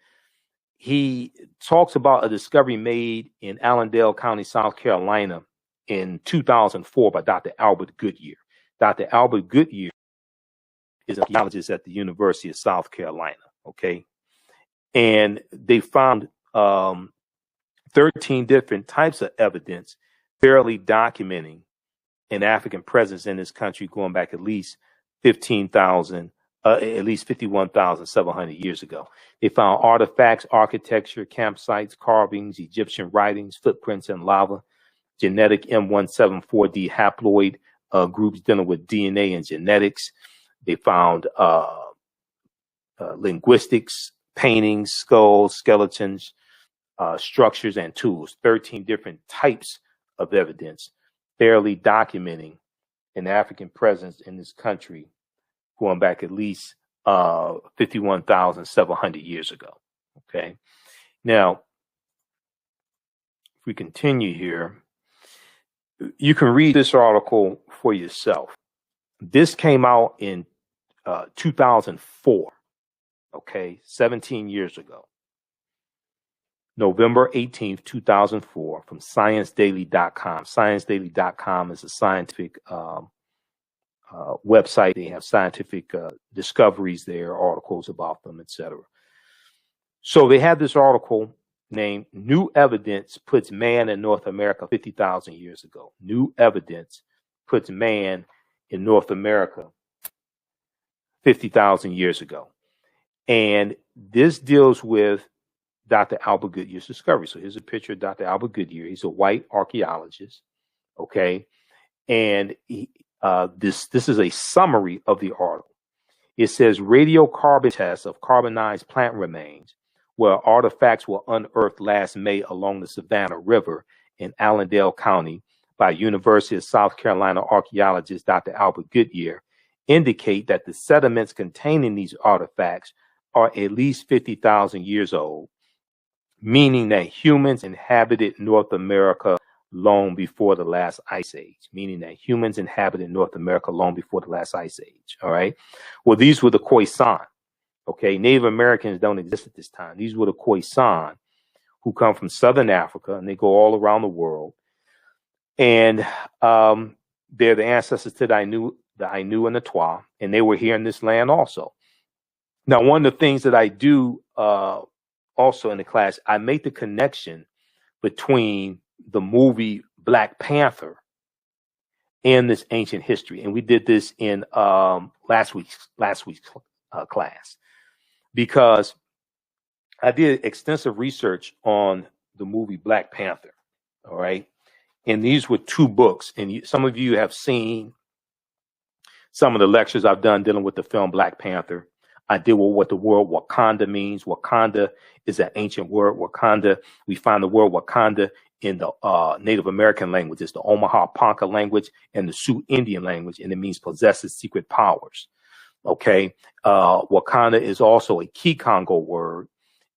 he talks about a discovery made in Allendale County, South Carolina in 2004 by Dr. Albert Goodyear. Dr. Albert Goodyear is an archaeologist at the University of South Carolina, okay? And they found 13 different types of evidence barely documenting an African presence in this country going back at least 51,700 years ago. They found artifacts, architecture, campsites, carvings, Egyptian writings, footprints in lava, genetic M174D haploid groups dealing with DNA and genetics. They found linguistics, paintings, skulls, skeletons, structures, and tools. 13 different types of evidence barely documenting an African presence in this country going back at least 51,700 years ago. Okay. Now, if we continue here, you can read this article for yourself. This came out in 2004. Okay, 17 years ago. November 18th, 2004, from ScienceDaily.com. ScienceDaily.com is a scientific website. They have scientific discoveries there, articles about them, etc. So they have this article named New Evidence Puts Man in North America 50,000 Years Ago. New Evidence Puts Man in North America 50,000 years ago. And this deals with Dr. Albert Goodyear's discovery. So here's a picture of Dr. Albert Goodyear. He's a white archaeologist, okay? And this is a summary of the article. It says radiocarbon tests of carbonized plant remains where artifacts were unearthed last May along the Savannah River in Allendale County by University of South Carolina archaeologist Dr. Albert Goodyear indicate that the sediments containing these artifacts are at least 50,000 years old, meaning that humans inhabited North America long before the last ice age, all right? Well, these were the Khoisan, okay? Native Americans don't exist at this time. These were the Khoisan who come from Southern Africa, and they go all around the world. And they're the ancestors to the Ainu and the Twa, and they were here in this land also. Now, one of the things that I do also in the class, I make the connection between the movie Black Panther and this ancient history. And we did this in last week's class, because I did extensive research on the movie Black Panther, all right? And these were two books, and some of you have seen some of the lectures I've done dealing with the film Black Panther. I deal with what the word Wakanda means. Wakanda is an ancient word. Wakanda, we find the word Wakanda in the Native American languages, the Omaha Ponca language and the Sioux Indian language, and it means possesses secret powers. Okay. Wakanda is also a Kikongo word,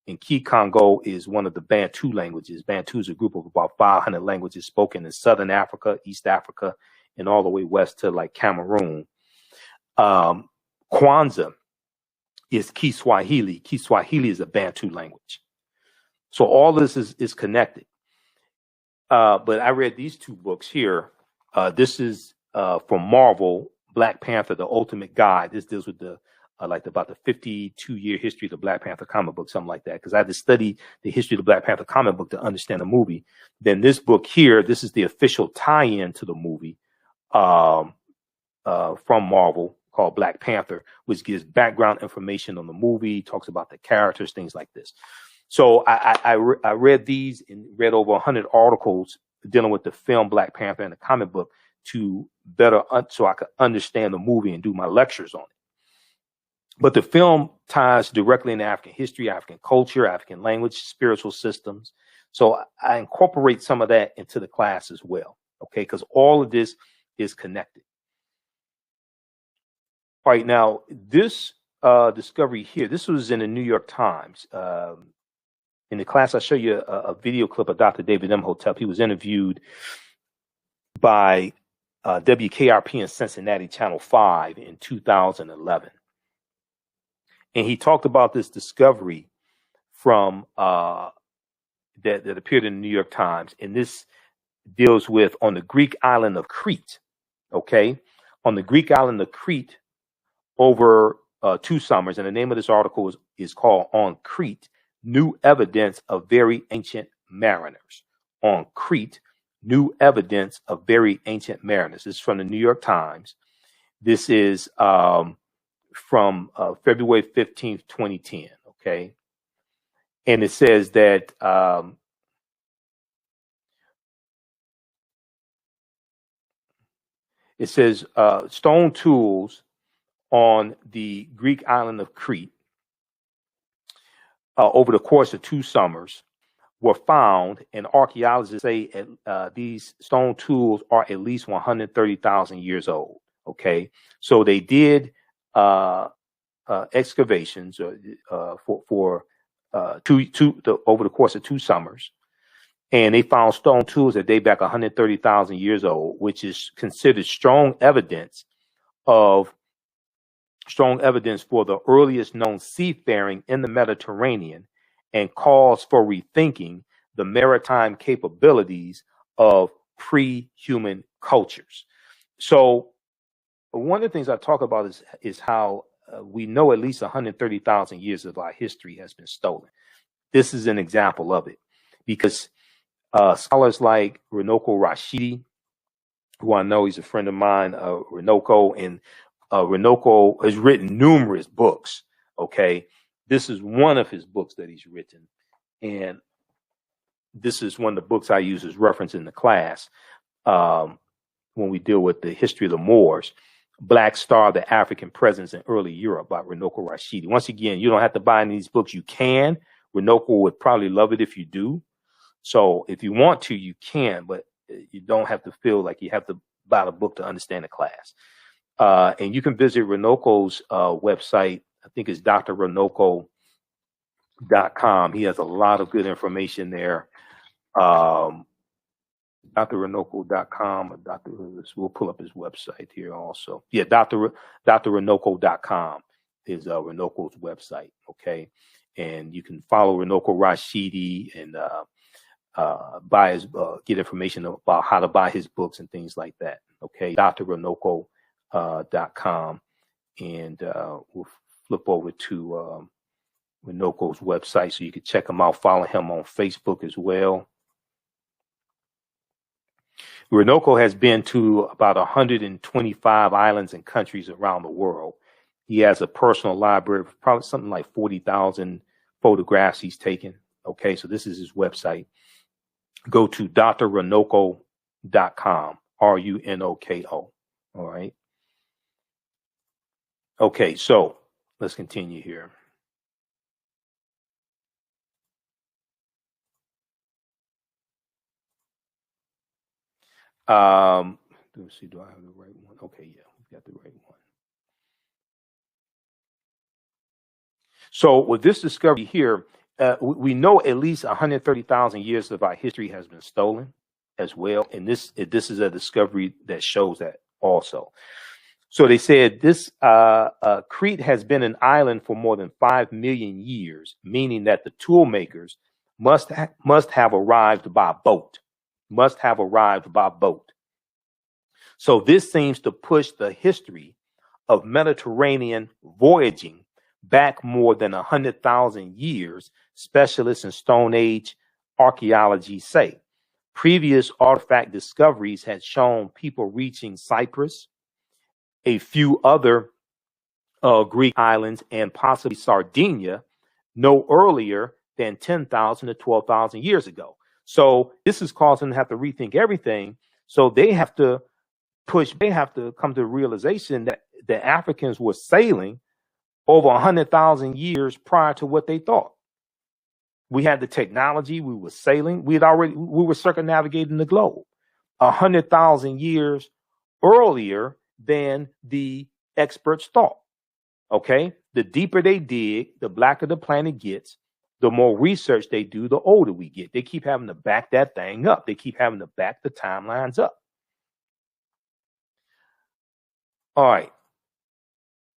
and Kikongo is one of the Bantu languages. Bantu is a group of about 500 languages spoken in Southern Africa, East Africa, and all the way west to like Cameroon. Kwanzaa is Kiswahili. Kiswahili is a Bantu language. So all this is connected. But I read these two books here. This is from Marvel Black Panther, The Ultimate Guide. This deals with the about the 52-year history of the Black Panther comic book, something like that. Because I had to study the history of the Black Panther comic book to understand the movie. Then this book here, this is the official tie-in to the movie from Marvel, called Black Panther, which gives background information on the movie, talks about the characters, things like this. So I read these and read over 100 articles dealing with the film Black Panther and the comic book to better, so I could understand the movie and do my lectures on it. But the film ties directly into African history, African culture, African language, spiritual systems. So I incorporate some of that into the class as well, okay? Because all of this is connected. All right, now this discovery here, this was in the New York Times. In the class, I show you a video clip of Dr. David Imhotep. He was interviewed by WKRP in Cincinnati, Channel 5 in 2011. And he talked about this discovery from that appeared in the New York Times. And this deals with on the Greek island of Crete. Okay. On the Greek island of Crete over 2 summers. And the name of this article is called On Crete, New Evidence of Very Ancient Mariners. On Crete, New Evidence of Very Ancient Mariners. This is from the New York Times. This is from February 15th, 2010, okay? And it says that stone tools on the Greek island of Crete over the course of 2 summers were found, and archaeologists say these stone tools are at least 130,000 years old, okay? So they did excavations over the course of 2 summers, and they found stone tools that date back 130,000 years old, which is considered strong evidence for the earliest known seafaring in the Mediterranean, and calls for rethinking the maritime capabilities of pre-human cultures. So one of the things I talk about is how we know at least 130,000 years of our history has been stolen. This is an example of it, because scholars like Runoko Rashidi, who I know he's a friend of mine, Runoko, and Runoko has written numerous books, okay? This is one of his books that he's written, and this is one of the books I use as reference in the class when we deal with the history of the Moors. Black Star, the African Presence in Early Europe by Runoko Rashidi. Once again, you don't have to buy any of these books. You can. Runoko would probably love it if you do. So if you want to, you can, but you don't have to feel like you have to buy the book to understand the class. And you can visit Runoko's website. I think it's drrunoko.com. He has a lot of good information there. drrunoko.com, we'll pull up his website here also. Yeah, drrunoko.com is Runoko's website, okay? And you can follow Runoko Rashidi and buy his get information about how to buy his books and things like that, okay? drrunoko.com, and we'll flip over to Runoko's website so you can check him out. Follow him on Facebook as well. Runoko has been to about 125 islands and countries around the world. He has a personal library of probably something like 40,000 photographs he's taken. Okay, so this is his website. Go to drrunoko.com, RUNOKO. All right. Okay, so let's continue here. Let's see, do I have the right one? Okay, yeah, we've got the right one. So with this discovery here, we know at least 130,000 years of our history has been stolen as well. And this is a discovery that shows that also. So they said this Crete has been an island for more than 5 million years, meaning that the tool makers must have arrived by boat. Must have arrived by boat. So this seems to push the history of Mediterranean voyaging back more than 100,000 years, specialists in Stone Age archaeology say. Previous artifact discoveries had shown people reaching Cyprus, a few other Greek islands, and possibly Sardinia no earlier than 10,000 to 12,000 years ago. So this is causing them to have to rethink everything. So they have to come to the realization that the Africans were sailing over 100,000 years prior to what they thought. We had the technology, we were sailing, we were circumnavigating the globe 100,000 years earlier than the experts thought. Okay, the deeper they dig, the blacker the planet gets, the more research they do, the older we get. They keep having to back that thing up. They keep having to back the timelines up. All right,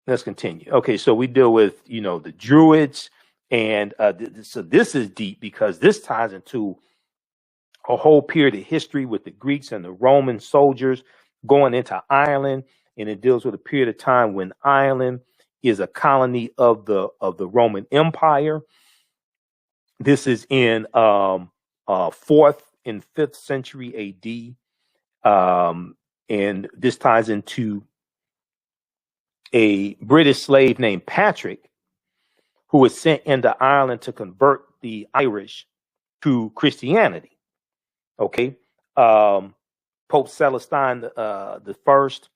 let's continue. Okay, so we deal with, the Druids, and so this is deep because this ties into a whole period of history with the Greeks and the Roman soldiers going into Ireland, and it deals with a period of time when Ireland is a colony of the Roman Empire. This is in 4th and 5th century AD, and this ties into a British slave named Patrick, who was sent into Ireland to convert the Irish to Christianity. Okay, Pope Celestine the First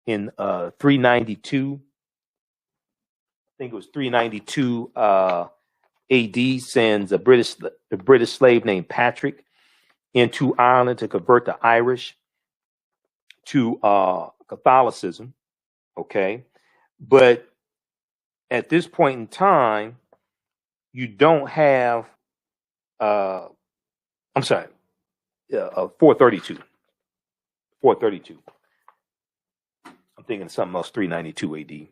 in 392. I think it was 392 AD, sends a British slave named Patrick into Ireland to convert the Irish to Catholicism. Okay, but at this point in time, you don't have. I'm sorry, 432. 432. I'm thinking something else. 392 AD.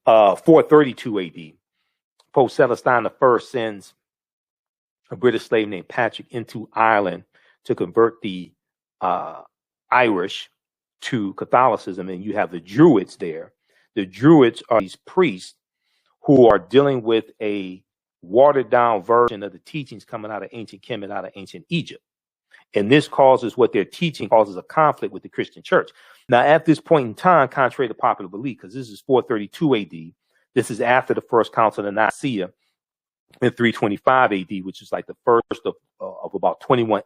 432 AD, Pope Celestine I sends a British slave named Patrick into Ireland to convert the Irish to Catholicism, and you have the Druids there. The Druids are these priests who are dealing with a watered down version of the teachings coming out of ancient Kemet, out of ancient Egypt. And this causes what they're teaching causes a conflict with the Christian church. Now, at this point in time, contrary to popular belief, because this is 432 AD, this is after the First Council of Nicaea in 325 AD, which is like the first of about 21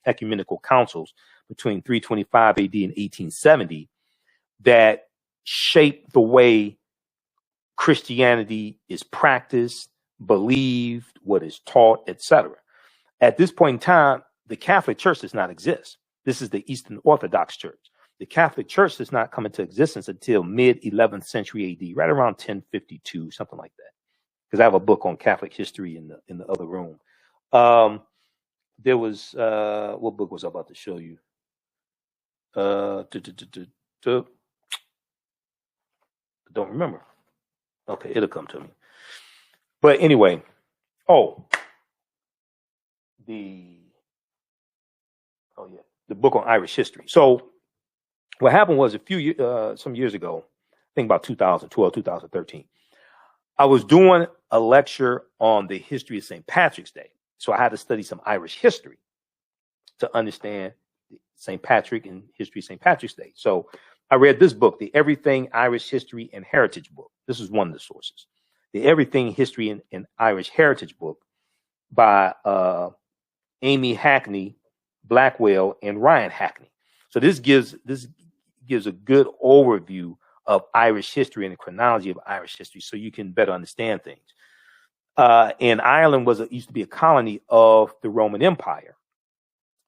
ecumenical councils between 325 AD and 1870 that shaped the way Christianity is practiced, believed, what is taught, etc. At this point in time, the Catholic Church does not exist. This is the Eastern Orthodox Church. The Catholic Church does not come into existence until mid-11th century AD, right around 1052, something like that. Because I have a book on Catholic history in the other room. There was what book was I about to show you? I don't remember. Okay, it'll come to me. But anyway, the book on Irish history. So what happened was some years ago, I think about 2012, 2013, I was doing a lecture on the history of St. Patrick's Day. So I had to study some Irish history to understand St. Patrick and history of St. Patrick's Day. So I read this book, the Everything Irish History and Heritage book. This is one of the sources. The Everything History and Irish Heritage book by Amy Hackney, Blackwell, and Ryan Hackney. So this gives a good overview of Irish history and the chronology of Irish history, so you can better understand things. And Ireland used to be a colony of the Roman Empire.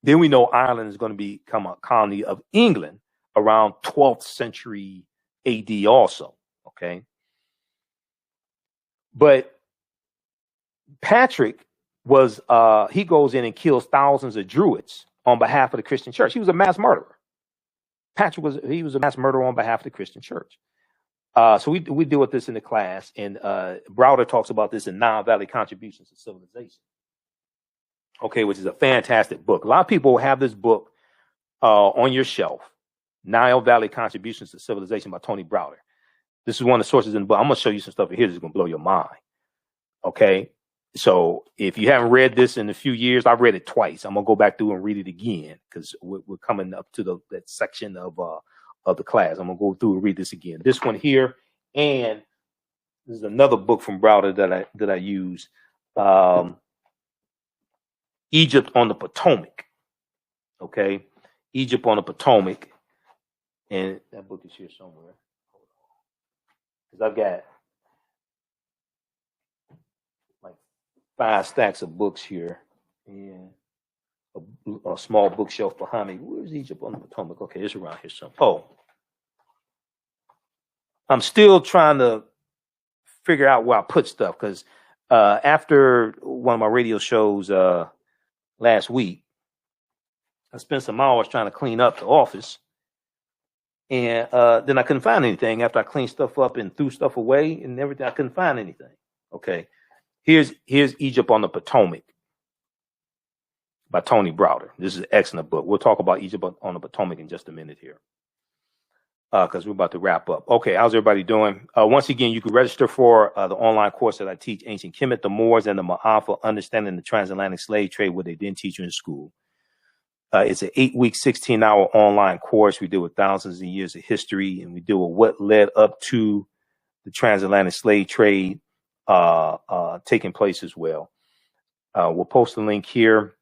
Then we know Ireland is going to become a colony of England around 12th century AD also. Okay, but Patrick he goes in and kills thousands of Druids on behalf of the Christian church. He was a mass murderer. Patrick was a mass murderer on behalf of the Christian church. So we deal with this in the class, and Browder talks about this in Nile Valley Contributions to Civilization. Okay, which is a fantastic book. A lot of people have this book on your shelf, Nile Valley Contributions to Civilization by Tony Browder. This is one of the sources in the book. I'm going to show you some stuff here that's going to blow your mind. Okay. So if you haven't read this in a few years, I've read it twice. I'm going to go back through and read it again because we're coming up to that section of the class. I'm going to go through and read this again. This one here, and this is another book from Browder that I use. Egypt on the Potomac. Okay. Egypt on the Potomac. And that book is here somewhere. Because I've got like 5 stacks of books here and a small bookshelf behind me. Where's Egypt on the Potomac? Okay, it's around here somewhere. Oh, I'm still trying to figure out where I put stuff because after one of my radio shows last week, I spent some hours trying to clean up the office. And then I couldn't find anything after I cleaned stuff up and threw stuff away and everything. I couldn't find anything. Okay. Here's Egypt on the Potomac by Tony Browder. This is an excellent book. We'll talk about Egypt on the Potomac in just a minute here because we're about to wrap up. Okay. How's everybody doing? Once again, you can register for the online course that I teach, Ancient Kemet, the Moors, and the Maafa, Understanding the Transatlantic Slave Trade, what they didn't teach you in school. It's an 8-week, 16-hour online course. We deal with thousands of years of history, and we deal with what led up to the transatlantic slave trade taking place as well. We'll post a link here.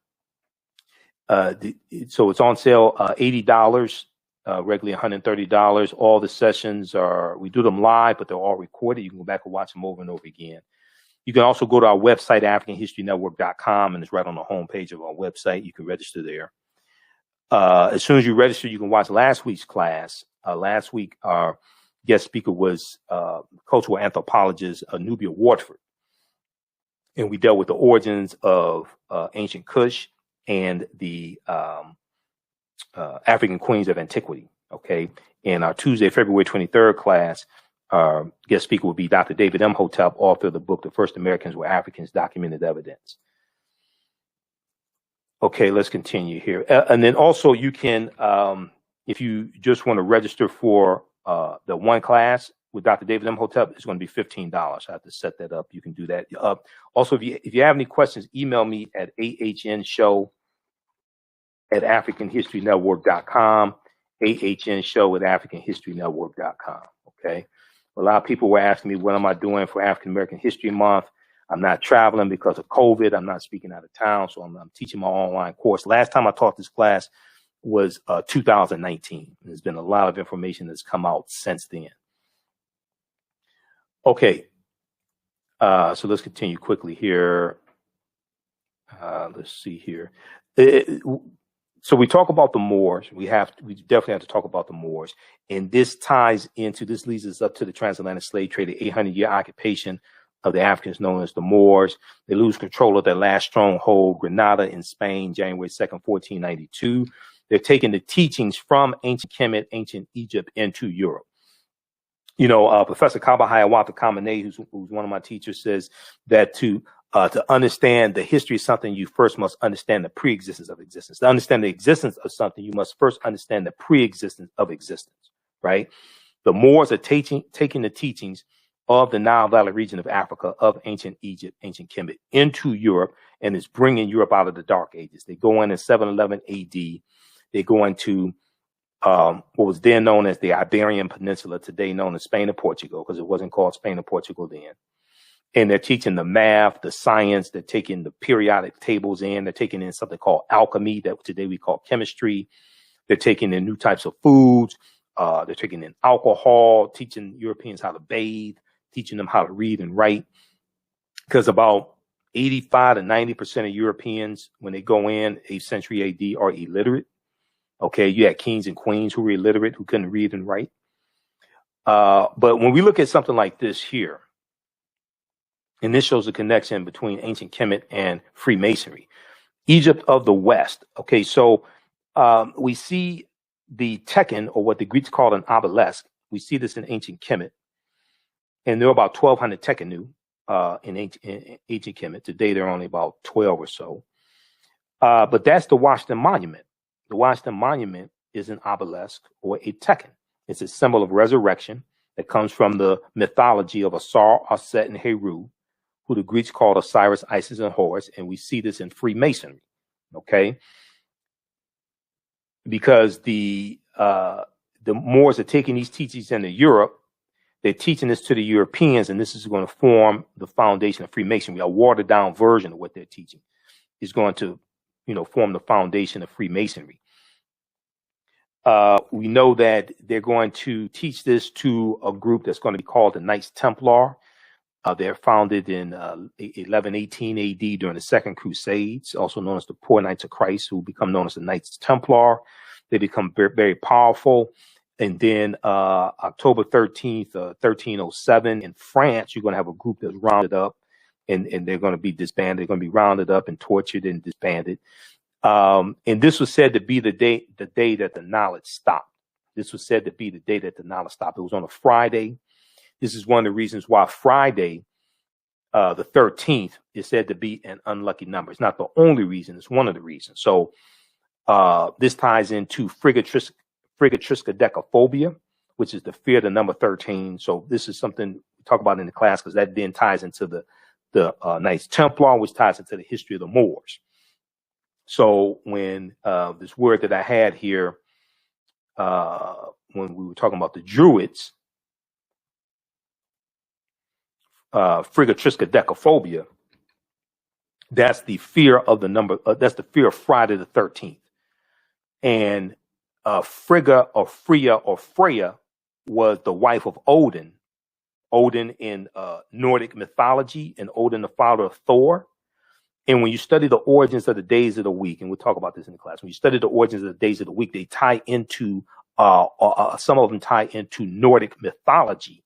So it's on sale, $80, regularly $130. All the sessions we do them live, but they're all recorded. You can go back and watch them over and over again. You can also go to our website, AfricanHistoryNetwork.com, and it's right on the homepage of our website. You can register there. As soon as you register, you can watch last week's class. Last week, our guest speaker was cultural anthropologist Nubia Wardford. And we dealt with the origins of ancient Kush and the African queens of antiquity. Okay. In our Tuesday, February 23rd class, our guest speaker will be Dr. David Imhotep, author of the book, The First Americans Were Africans, Documented Evidence. Okay, let's continue here. And then also you can, if you just want to register for the one class with Dr. David Imhotep, it's going to be $15. I have to set that up. You can do that. Also, if you have any questions, email me at ahnshow@AfricanHistoryNetwork.com, ahnshow@AfricanHistoryNetwork.com. Okay. A lot of people were asking me, what am I doing for African American History Month? I'm not traveling because of COVID. I'm not speaking out of town. So I'm teaching my online course. Last time I taught this class was 2019. There's been a lot of information that's come out since then. Okay. So let's continue quickly here. Let's see here. So we talk about the Moors. We definitely have to talk about the Moors. And this leads us up to the transatlantic slave trade, the 800-year occupation of the Africans known as the Moors. They lose control of their last stronghold, Granada in Spain, January 2nd, 1492. They're taking the teachings from ancient Kemet, ancient Egypt into Europe. You know, Professor Kaba Hiawatha Kamene, who's one of my teachers, says that to understand the history of something, you first must understand the pre-existence of existence. To understand the existence of something, you must first understand the pre-existence of existence, right? The Moors are taking the teachings of the Nile Valley region of Africa, of ancient Egypt, ancient Kemet, into Europe, and is bringing Europe out of the Dark Ages. They go in 711 AD. They go into what was then known as the Iberian Peninsula, today known as Spain and Portugal, because it wasn't called Spain and Portugal then. And they're teaching the math, the science. They're taking the periodic tables in. They're taking in something called alchemy that today we call chemistry. They're taking in new types of foods. They're taking in alcohol, teaching Europeans how to bathe, teaching them how to read and write. Because about 85 to 90% of Europeans, when they go in 8th century AD, are illiterate. Okay, you had kings and queens who were illiterate, who couldn't read and write. But when we look at something like this here, and this shows a connection between ancient Kemet and Freemasonry, Egypt of the West. Okay, so we see the Tekken, or what the Greeks called an obelisk. We see this in ancient Kemet, and there are about 1,200 Tekkenu in ancient Kemet. Today, there are only about 12 or so. But that's the Washington Monument. The Washington Monument is an obelisk or a tekken. It's a symbol of resurrection that comes from the mythology of Asar, Aset, and Heru, who the Greeks called Osiris, Isis, and Horus, and we see this in Freemasonry, okay? Because the Moors are taking these teachings into Europe, they're teaching this to the Europeans, and this is going to form the foundation of Freemasonry. A watered down version of what they're teaching is going to, form the foundation of Freemasonry. We know that they're going to teach this to a group that's going to be called the Knights Templar. They're founded in 1118 AD during the Second Crusades, also known as the Poor Knights of Christ, who become known as the Knights Templar. They become very, very powerful. And then October 13th, 1307, in France, you're going to have a group that's rounded up, and they're going to be disbanded. They're going to be rounded up and tortured and disbanded. And this was said to be the day that the knowledge stopped. This was said to be the day that the knowledge stopped. It was on a Friday. This is one of the reasons why Friday, the 13th, is said to be an unlucky number. It's not the only reason. It's one of the reasons. So this ties into frigatriskaidekaphobia, which is the fear of the number 13. So this is something we talk about in the class, because that then ties into the Knights Templar, which ties into the history of the Moors. So when this word that I had here, when we were talking about the Druids, frigatriskaidekaphobia, that's the fear of the number, that's the fear of Friday the 13th. And Frigga or Freya or Freya was the wife of Odin. Odin in Nordic mythology, and Odin the father of Thor. And when you study the origins of the days of the week, and we'll talk about this in the class, when you study the origins of the days of the week, they tie into, some of them tie into Nordic mythology.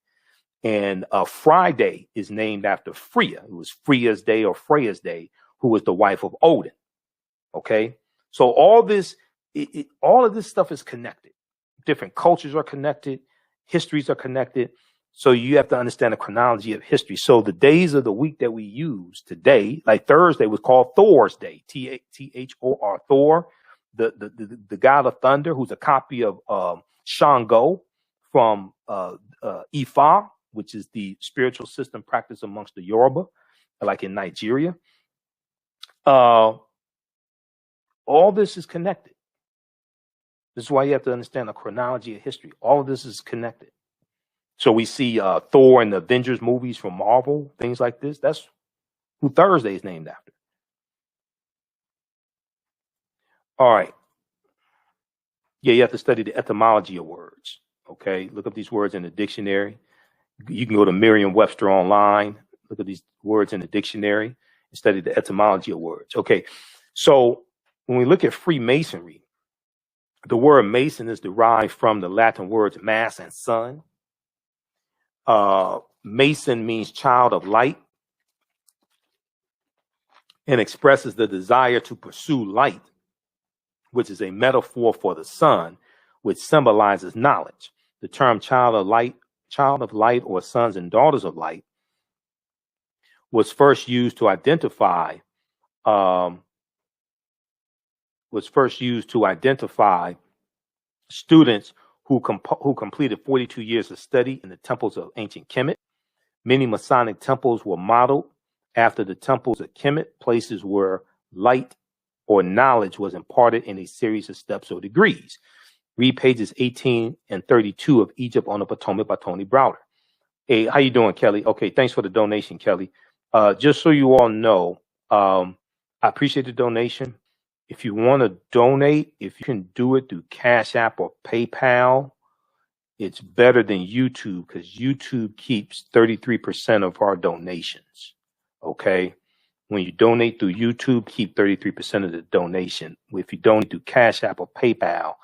And Friday is named after Freya. It was Freya's day or Freya's day, who was the wife of Odin. Okay, so all of this stuff is connected. Different cultures are connected, histories are connected. So you have to understand the chronology of history. So the days of the week that we use today, like Thursday was called Thor's Day, Thor, Thor, the god of thunder, who's a copy of Shango from Ifa, which is the spiritual system practiced amongst the Yoruba, like in Nigeria. All this is connected. This is why you have to understand the chronology of history. All of this is connected. So we see Thor and the Avengers movies from Marvel, things like this. That's who Thursday is named after. All right. Yeah, you have to study the etymology of words. Okay, look up these words in the dictionary. You can go to Merriam-Webster online, look at these words in the dictionary, and study the etymology of words. Okay, so when we look at Freemasonry, the word Mason is derived from the Latin words mass and sun. Mason means child of light and expresses the desire to pursue light, which is a metaphor for the sun, which symbolizes knowledge. The term child of light, or sons and daughters of light was first used to identify students who completed 42 years of study in the temples of ancient Kemet. Many Masonic temples were modeled after the temples of Kemet, places where light or knowledge was imparted in a series of steps or degrees. Read pages 18 and 32 of Egypt on the Potomac by Tony Browder. Hey, how you doing, Kelly? Okay, thanks for the donation, Kelly. Just so you all know, I appreciate the donation. If you want to donate, if you can do it through Cash App or PayPal, it's better than YouTube, because YouTube keeps 33% of our donations. Okay. When you donate through YouTube, keep 33% of the donation. If you donate through Cash App or PayPal,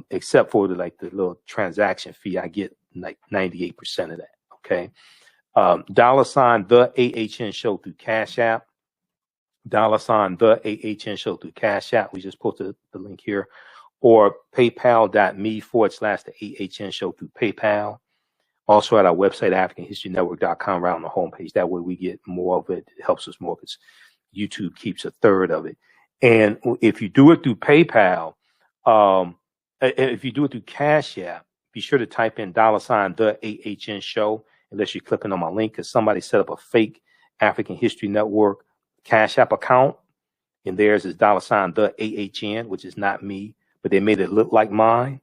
except for the little transaction fee, I get like 98% of that. Okay. $, the AHN show through Cash App. $, the AHN show through Cash App. We just posted the link here. Or paypal.me/the AHN show through PayPal. Also at our website, AfricanHistoryNetwork.com, right on the homepage. That way we get more of it. It helps us more because YouTube keeps a third of it. And if you do it through PayPal, if you do it through Cash App, be sure to type in $ the AHN show, unless you're clicking on my link, because somebody set up a fake African History Network Cash App account, and theirs is $ the AHN, which is not me, but they made it look like mine.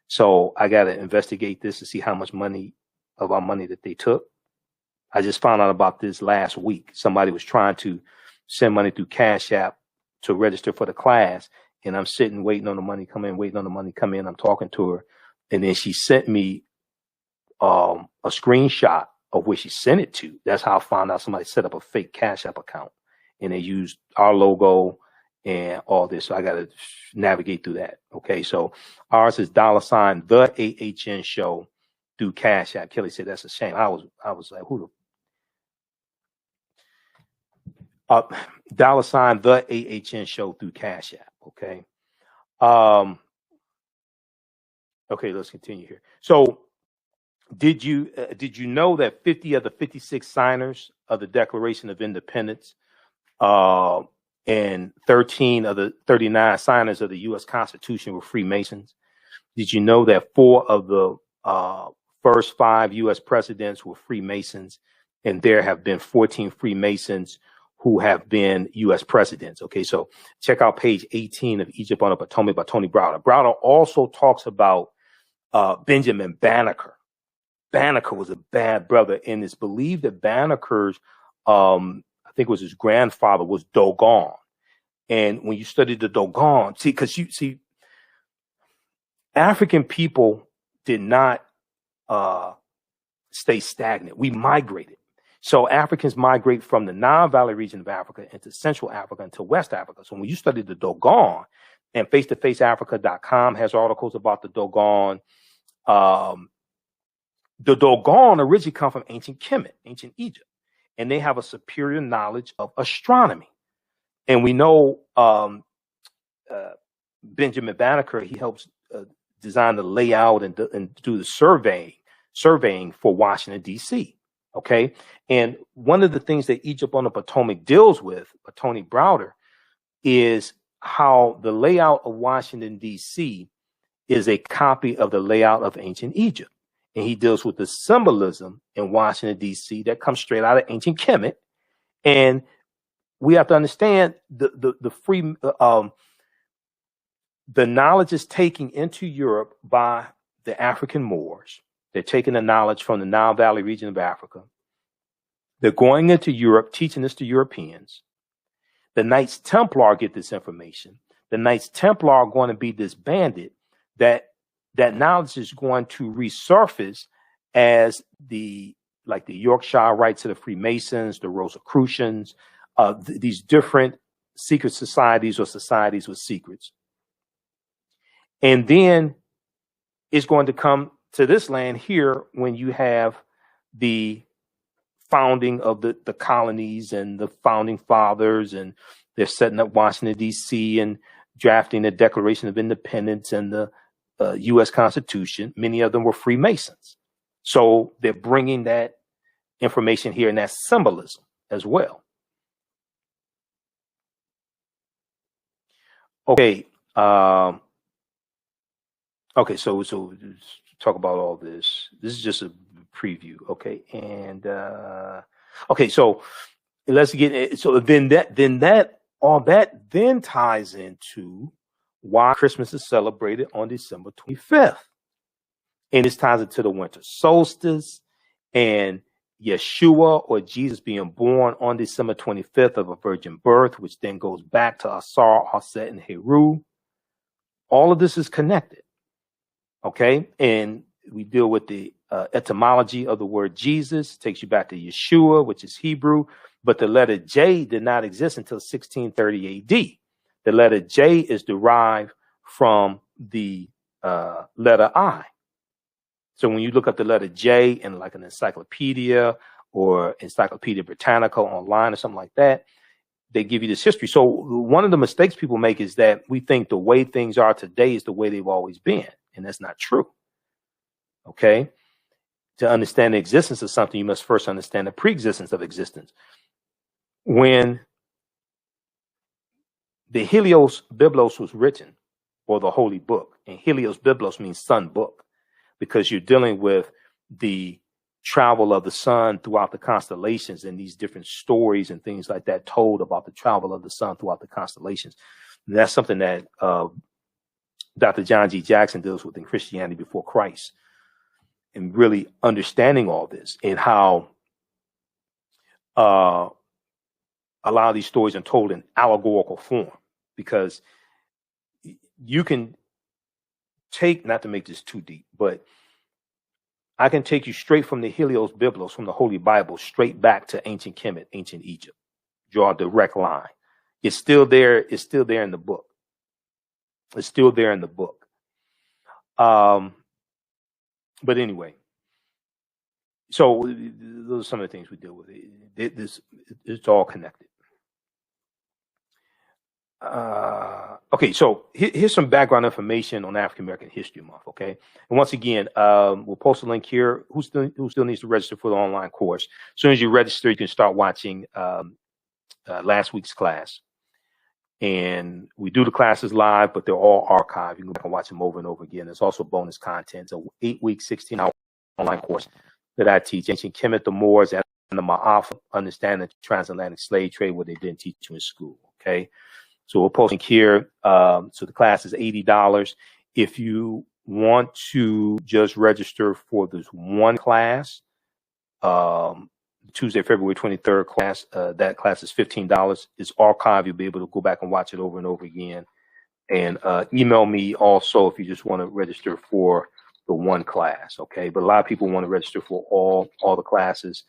So I got to investigate this to see how much money of our money that they took. I just found out about this last week. Somebody was trying to send money through Cash App to register for the class, and I'm sitting waiting on the money come in, waiting on the money come in. I'm talking to her, and then she sent me a screenshot of where she sent it to. That's how I found out somebody set up a fake Cash App account, and they used our logo and all this. So I got to navigate through that. Okay, so ours is $ the AHN show through Cash App. Kelly said that's a shame. I was like, who the $ the AHN show through Cash App. Okay. Okay, let's continue here. So did you know that 50 of the 56 signers of the Declaration of Independence and 13 of the 39 signers of the U.S. Constitution were Freemasons? Did you know that 4 of the first 5 U.S. presidents were Freemasons, and there have been 14 Freemasons who have been U.S. presidents? Okay, so check out page 18 of Egypt on the Potomac by Tony Browder. Browder also talks about Benjamin Banneker. Banneker was a bad brother, and it's believed that Banneker's, I think it was his grandfather, was Dogon. And when you study the Dogon, see, African people did not stay stagnant. We migrated. So Africans migrate from the Nile Valley region of Africa into Central Africa into West Africa. So when you study the Dogon, and face-to-faceafrica.com has articles about the Dogon, the Dogon originally come from ancient Kemet, ancient Egypt, and they have a superior knowledge of astronomy. And we know Benjamin Banneker, he helps design the layout and do the surveying for Washington, D.C. Okay. And one of the things that Egypt on the Potomac deals with, Tony Browder, is how the layout of Washington, D.C. is a copy of the layout of ancient Egypt. And he deals with the symbolism in Washington, D.C. that comes straight out of ancient Kemet. And we have to understand the knowledge is taken into Europe by the African Moors. They're taking the knowledge from the Nile Valley region of Africa. They're going into Europe, teaching this to Europeans. The Knights Templar get this information. The Knights Templar are going to be disbanded. That knowledge is going to resurface as the Yorkshire Rites of the Freemasons, the Rosicrucians, these different secret societies or societies with secrets. And then it's going to come to this land here when you have the founding of the colonies and the founding fathers, and they're setting up Washington, D.C. and drafting the Declaration of Independence and the U.S. Constitution. Many of them were Freemasons. So they're bringing that information here and that symbolism as well. Okay. Okay, so talk about all this. This is just a preview, okay? And okay, so let's get it. So then all that ties into why Christmas is celebrated on December 25th. And this ties into the winter solstice and Yeshua, or Jesus, being born on December 25th of a virgin birth, which then goes back to Asar, Aset, and Heru. All of this is connected. Okay, and we deal with the etymology of the word Jesus. Takes you back to Yeshua, which is Hebrew, but the letter J did not exist until 1630 AD. The letter J is derived from the letter I. So when you look up the letter J in like an encyclopedia or Encyclopedia Britannica online or something like that, they give you this history. So one of the mistakes people make is that we think the way things are today is the way they've always been. And that's not true. Okay. To understand the existence of something, you must first understand the pre-existence of existence. When the Helios Biblos was written, or the Holy Book, And Helios Biblos means sun book, because you're dealing with the travel of the sun throughout the constellations and these different stories and things like that told about the travel of the sun throughout the constellations. And that's something that Dr. John G. Jackson deals with in Christianity Before Christ, and really understanding all this and how a lot of these stories are told in allegorical form, because you can take, not to make this too deep, but I can take you straight from the Helios Biblos, from the Holy Bible, straight back to ancient Kemet, ancient Egypt. Draw a direct line. It's still there. It's still there in the book. It's still there in the book. But anyway, so those are some of the things we deal with. It's all connected. Okay, so here's some background information on African American History Month. Okay, and once again, we'll post a link here. Who still needs to register for the online course? As soon as you register, you can start watching last week's class. And we do the classes live, but they're all archived. You can go back and watch them over and over again. There's also bonus content. So 8-week, 16-hour online course that I teach. Ancient Kemet, the Moors, and the Maafa, Understanding the Transatlantic Slave Trade, what they didn't teach you in school. Okay. So we're posting here. So the class is $80. If you want to just register for this one class, Tuesday, February 23rd class, that class is $15. It's archived. You'll be able to go back and watch it over and over again. And email me also if you just want to register for the one class. Okay. But a lot of people want to register for all the classes.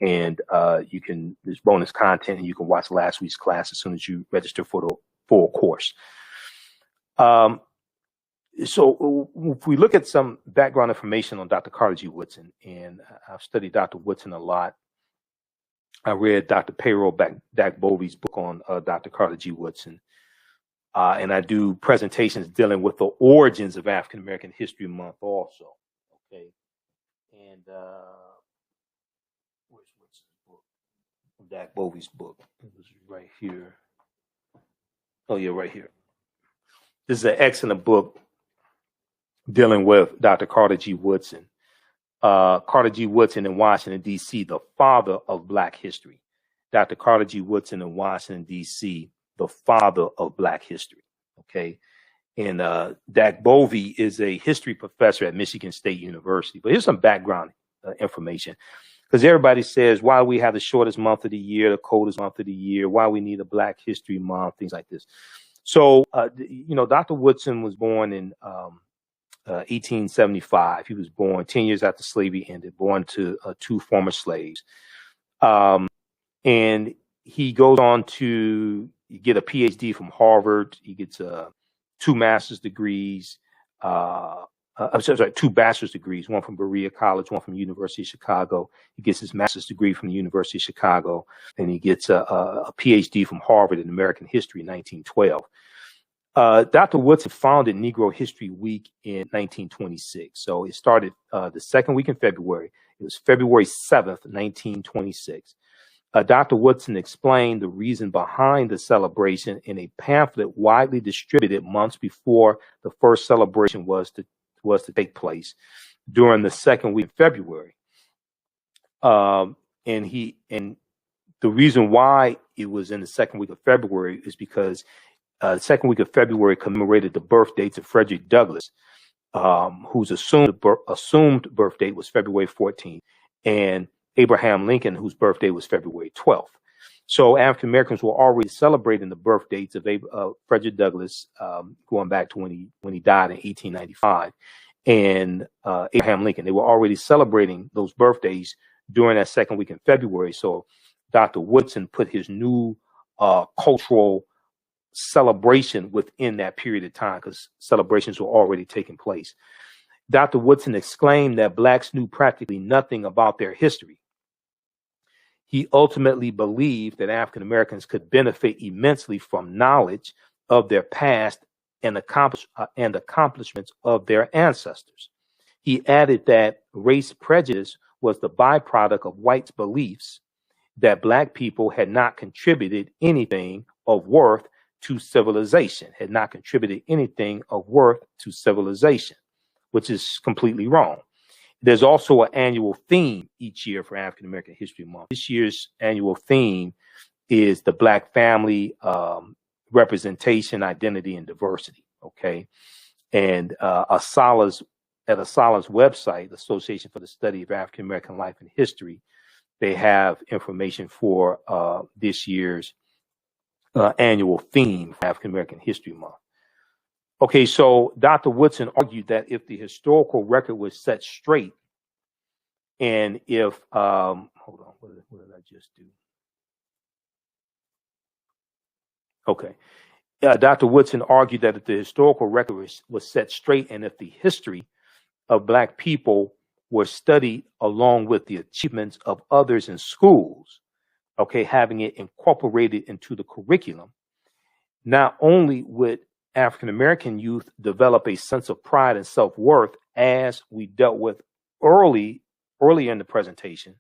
And there's bonus content, and you can watch last week's class as soon as you register for the full course. So if we look at some background information on Dr. Carter G. Woodson, and I've studied Dr. Woodson a lot. I read Dr. Payroll Dakbovi's book on Dr. Carter G. Woodson. And I do presentations dealing with the origins of African American History Month also. Okay. And where's Woodson's book? Dakbovi's book. It was right here. Oh, yeah, right here. This is an excellent book dealing with Dr. Carter G. Woodson. Carter G. Woodson in Washington, D.C., the father of Black history. Dr. Carter G. Woodson in Washington, D.C., the father of Black history. Okay. And Dakbovi is a history professor at Michigan State University. But here's some background information. Because everybody says, why we have the shortest month of the year, the coldest month of the year, why we need a Black History Month, things like this. So, Dr. Woodson was born in 1875. He was born 10 years after slavery ended, born to two former slaves. And he goes on to get a PhD from Harvard. He gets two master's degrees. Two bachelor's degrees, one from Berea College, one from University of Chicago. He gets his master's degree from the University of Chicago, and he gets a PhD from Harvard in American history in 1912. Dr. Woodson founded Negro History Week in 1926. So it started the second week in February. It was February 7th, 1926. Dr. Woodson explained the reason behind the celebration in a pamphlet widely distributed months before the first celebration was to take place during the second week of February. And the reason why it was in the second week of February is because the second week of February commemorated the birth dates of Frederick Douglass, whose assumed birth date was February 14th, and Abraham Lincoln, whose birthday was February 12th. So African Americans were already celebrating the birth dates of Frederick Douglass, going back to when he died in 1895, and Abraham Lincoln. They were already celebrating those birthdays during that second week in February. So Dr. Woodson put his new cultural celebration within that period of time, because celebrations were already taking place. Dr. Woodson exclaimed that Blacks knew practically nothing about their history. He ultimately believed that African Americans could benefit immensely from knowledge of their past and accomplishments of their ancestors. He added that race prejudice was the byproduct of whites' beliefs that Black people had not contributed anything of worth to civilization, had not contributed anything of worth to civilization, which is completely wrong. There's also an annual theme each year for African American History Month. This year's annual theme is the Black family, representation, identity, and diversity. Okay. And ASALH's website, Association for the Study of African American Life and History, they have information for this year's annual theme for African American History Month. Okay, so Dr. Woodson argued that if the historical record was set straight, and if hold on, what did I just do? Okay, Dr. Woodson argued that if the historical record was set straight, and if the history of Black people were studied along with the achievements of others in schools, okay, having it incorporated into the curriculum, not only would African American youth develop a sense of pride and self-worth, as we dealt with earlier in the presentation,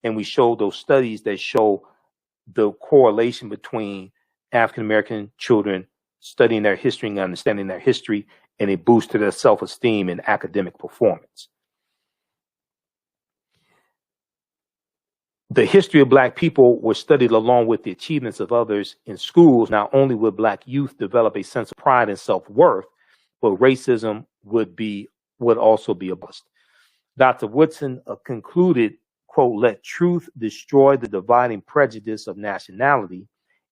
and we showed those studies that show the correlation between African American children studying their history and understanding their history, and a boost to their self-esteem and academic performance. The history of Black people was studied along with the achievements of others in schools. Not only would Black youth develop a sense of pride and self-worth, but racism would also be abolished. Dr. Woodson concluded, quote, "Let truth destroy the dividing prejudice of nationality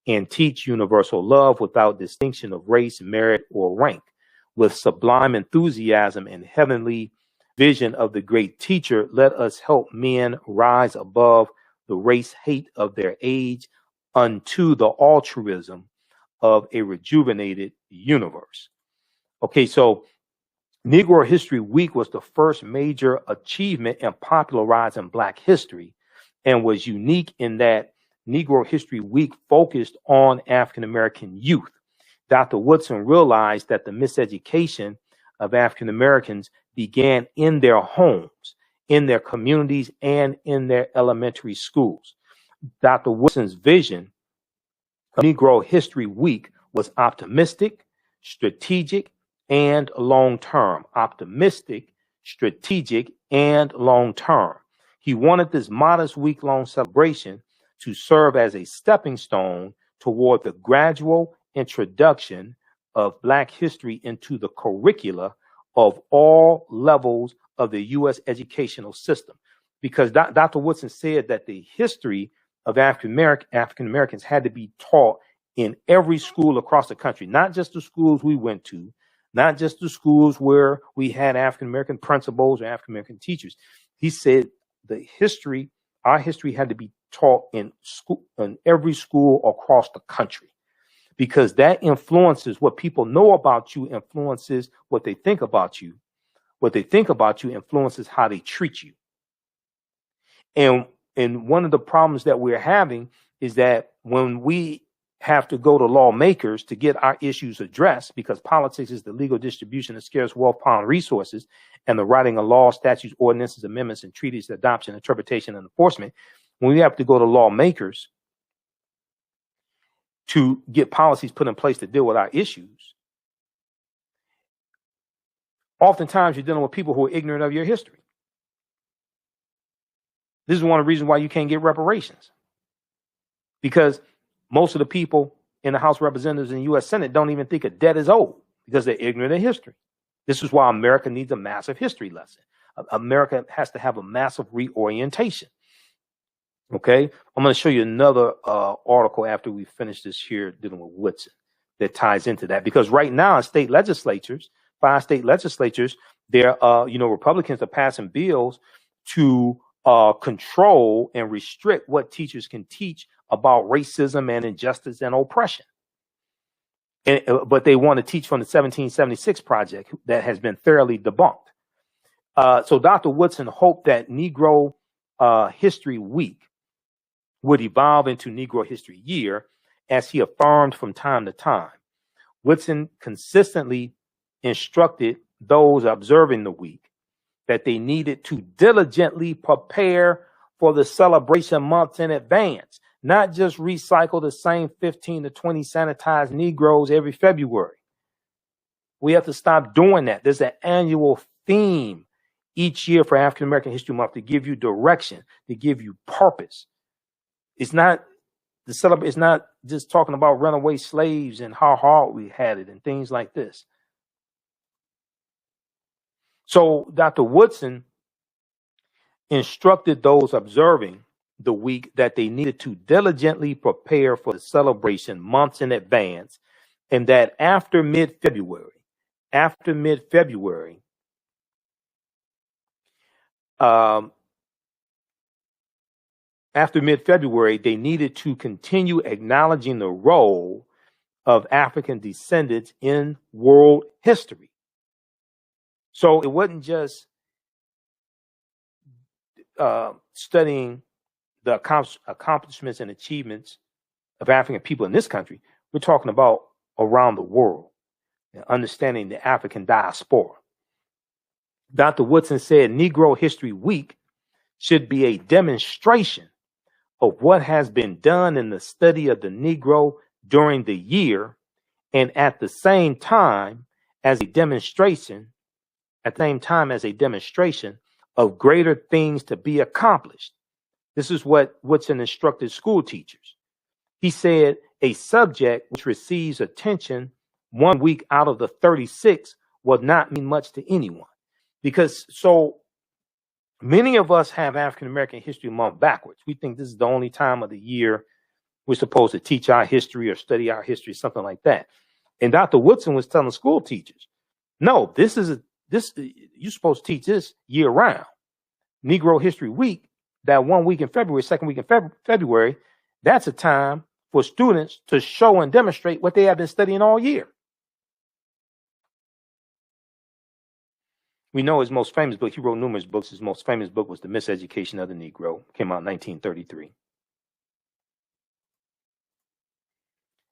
and teach universal love without distinction of race, merit, or rank. With sublime enthusiasm and heavenly vision of the great teacher, let us help men rise above the race hate of their age unto the altruism of a rejuvenated universe." Okay, so Negro History Week was the first major achievement in popularizing Black history, and was unique in that Negro History Week focused on African American youth. Dr. Woodson realized that the miseducation of African Americans began in their homes, in their communities, and in their elementary schools. Dr. Woodson's vision of Negro History Week was optimistic, strategic, and long-term. Optimistic, strategic, and long-term. He wanted this modest week-long celebration to serve as a stepping stone toward the gradual introduction of Black history into the curricula of all levels of the U.S. educational system. Because Dr. Woodson said that the history of African Americans had to be taught in every school across the country, not just the schools we went to, not just the schools where we had African American principals or African American teachers. He said our history had to be taught in every school across the country, because that influences what people know about you, influences what they think about you. What they think about you influences how they treat you. And one of the problems that we're having is that when we have to go to lawmakers to get our issues addressed, because politics is the legal distribution of scarce wealth, power, and resources, and the writing of laws, statutes, ordinances, amendments, and treaties, adoption, interpretation, and enforcement, when we have to go to lawmakers to get policies put in place to deal with our issues, oftentimes you're dealing with people who are ignorant of your history. This is one of the reasons why you can't get reparations, because most of the people in the House of Representatives and the U.S. Senate don't even think a debt is owed, because they're ignorant of history. This is why America needs a massive history lesson. America has to have a massive reorientation. Okay, I'm going to show you another article after we finish this here dealing with Woodson that ties into that, because right now in state legislatures, 5 state legislatures, Republicans are passing bills to control and restrict what teachers can teach about racism and injustice and oppression. But they want to teach from the 1776 project that has been thoroughly debunked. So Dr. Woodson hoped that Negro History Week would evolve into Negro History Year, as he affirmed from time to time. Woodson consistently instructed those observing the week that they needed to diligently prepare for the celebration months in advance, not just recycle the same 15 to 20 sanitized Negroes every February. We have to stop doing that. There's an annual theme each year for African American History Month to give you direction, to give you purpose. It's not it's not just talking about runaway slaves and how hard we had it and things like this. So Dr. Woodson instructed those observing the week that they needed to diligently prepare for the celebration months in advance, and that after mid-February, they needed to continue acknowledging the role of African descendants in world history. So it wasn't just studying the accomplishments and achievements of African people in this country. We're talking about around the world, understanding the African diaspora. Dr. Woodson said Negro History Week should be a demonstration of what has been done in the study of the Negro during the year, and at the same time as a demonstration of greater things to be accomplished. This is what Woodson instructed school teachers. He said a subject which receives attention 1 week out of the 36 will not mean much to anyone. Because so many of us have African American History Month backwards. We think this is the only time of the year we're supposed to teach our history or study our history, something like that. And Dr. Woodson was telling school teachers, no, you're supposed to teach this year round. Negro History Week, that 1 week in February, second week in February, that's a time for students to show and demonstrate what they have been studying all year. We know his most famous book, he wrote numerous books. His most famous book was The Miseducation of the Negro, came out in 1933.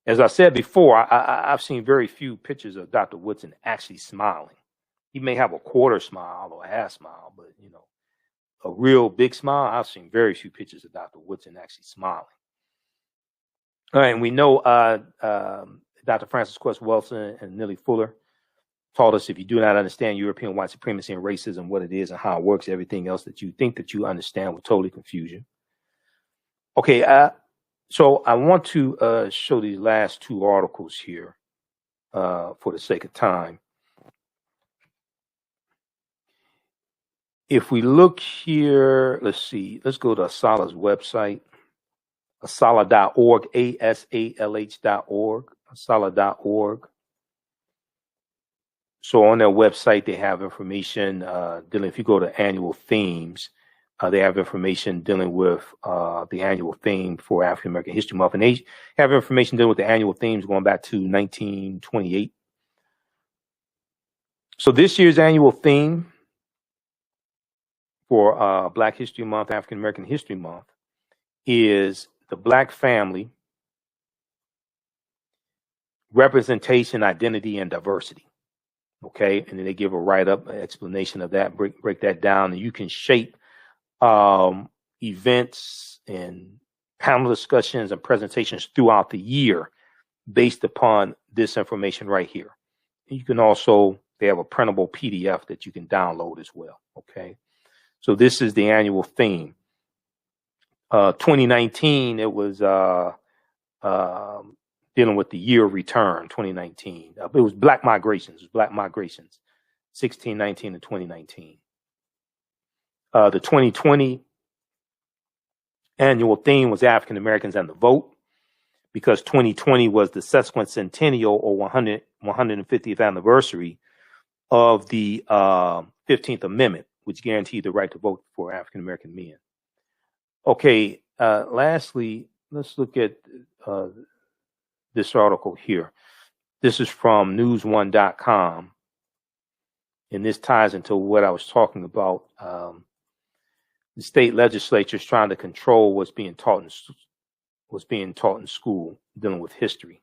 As I said before, I've seen very few pictures of Dr. Woodson actually smiling. He may have a quarter smile or a half smile, but a real big smile, I've seen very few pictures of Dr. Woodson actually smiling. All right, and we know Dr. Francis Quest Wilson and Nellie Fuller taught us if you do not understand European white supremacy and racism, what it is and how it works, everything else that you think that you understand will totally confuse you. Okay, so I want to show these last two articles here for the sake of time. If we look here, let's go to Asala's website, asala.org, asalh.org, asala.org. So on their website, they have information dealing, if you go to annual themes, they have information dealing with the annual theme for African American History Month. And they have information dealing with the annual themes going back to 1928. So this year's annual theme for Black History Month, African American History Month, is the Black family, representation, identity, and diversity. Okay, and then they give a write-up, an explanation of that, break that down, and you can shape events and panel discussions and presentations throughout the year based upon this information right here. You can also, they have a printable PDF that you can download as well. Okay, so this is the annual theme. 2019, it was dealing with the year of return, 2019. It was Black migrations. 1619 to 2019. The 2020 annual theme was African Americans and the vote, because 2020 was the sesquicentennial or 150th anniversary of the 15th Amendment, which guaranteed the right to vote for African American men. Okay, lastly, let's look at this article here. This is from newsone.com, and this ties into what I was talking about. The state legislature is trying to control what's being taught in school dealing with history.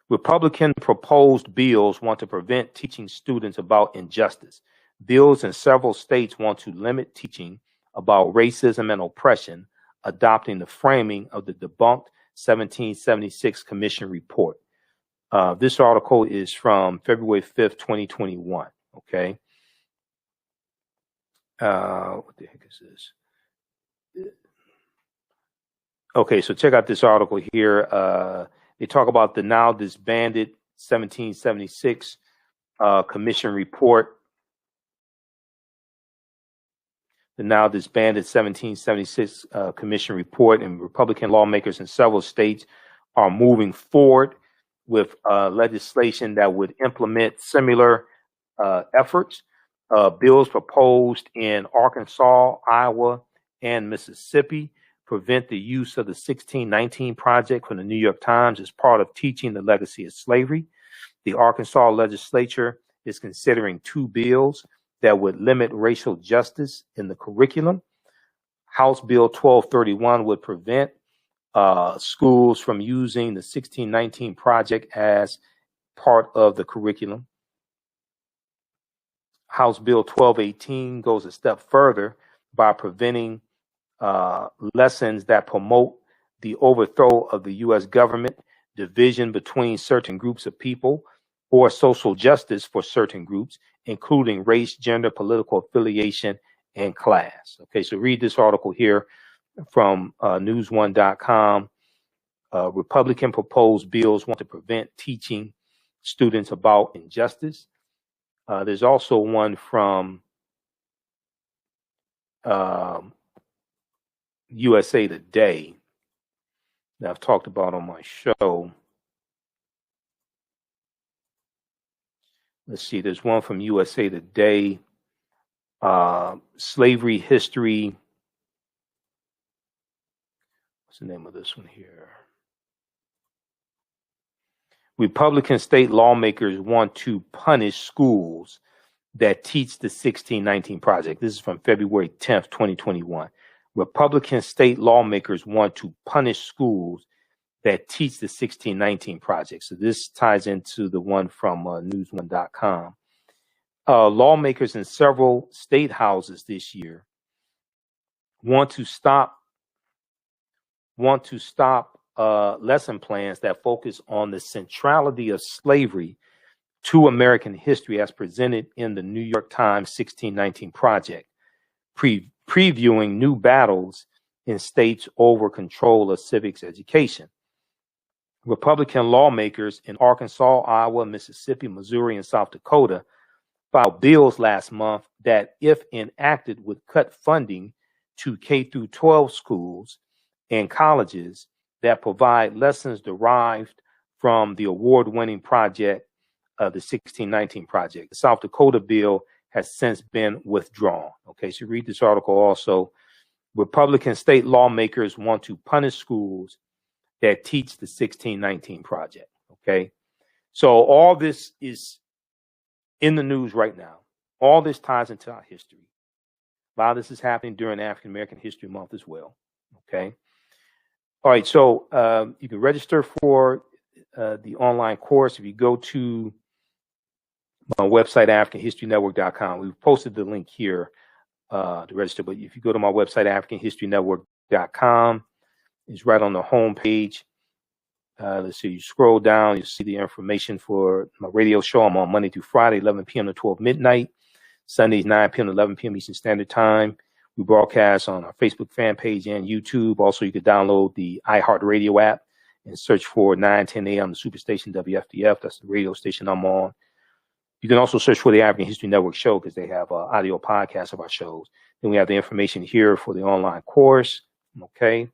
Republican proposed bills want to prevent teaching students about injustice. Bills in several states want to limit teaching about racism and oppression adopting the framing of the debunked 1776 Commission report. This article is from February 5th, 2021. Okay. What the heck is this? Okay, so check out this article here. They talk about the now disbanded 1776 Commission report. The now disbanded 1776 Commission report, and Republican lawmakers in several states are moving forward with legislation that would implement similar efforts. Bills proposed in Arkansas, Iowa, and Mississippi prevent the use of the 1619 Project from the New York Times as part of teaching the legacy of slavery. The Arkansas legislature is considering 2 bills that would limit racial justice in the curriculum. House Bill 1231 would prevent schools from using the 1619 Project as part of the curriculum. House Bill 1218 goes a step further by preventing lessons that promote the overthrow of the U.S. government, division between certain groups of people, or social justice for certain groups, including race, gender, political affiliation, and class. Okay, so read this article here from news1.com. Republican proposed bills want to prevent teaching students about injustice. There's also one from USA Today that I've talked about on my show. Let's see, there's one from USA Today, slavery history. What's the name of this one here? Republican state lawmakers want to punish schools that teach the 1619 Project. This is from February 10th, 2021. Republican state lawmakers want to punish schools that teach the 1619 Project. So this ties into the one from news1.com. Lawmakers in several state houses this year want to stop lesson plans that focus on the centrality of slavery to American history as presented in the New York Times 1619 Project, previewing new battles in states over control of civics education. Republican lawmakers in Arkansas, Iowa, Mississippi, Missouri, and South Dakota filed bills last month that, if enacted, would cut funding to K-12 schools and colleges that provide lessons derived from the award-winning project, the 1619 Project. The South Dakota bill has since been withdrawn. Okay, so read this article also. Republican state lawmakers want to punish schools that teach the 1619 Project. Okay, so all this is in the news right now. All this ties into our history. A lot of this is happening during African American History Month as well. Okay. All right, so you can register for the online course if you go to my website, AfricanHistoryNetwork.com. We've posted the link here to register, but if you go to my website, AfricanHistoryNetwork.com, it's right on the home page. Let's see, you scroll down, you see the information for my radio show. I'm on Monday through Friday, 11 p.m. to 12 midnight, Sundays, 9 p.m. to 11 p.m. Eastern Standard Time. We broadcast on our Facebook fan page and YouTube. Also, you can download the iHeartRadio app and search for 910 a.m. the Superstation WFDF. That's the radio station I'm on. You can also search for the African History Network show because they have audio podcasts of our shows. Then we have the information here for the online course. Okay.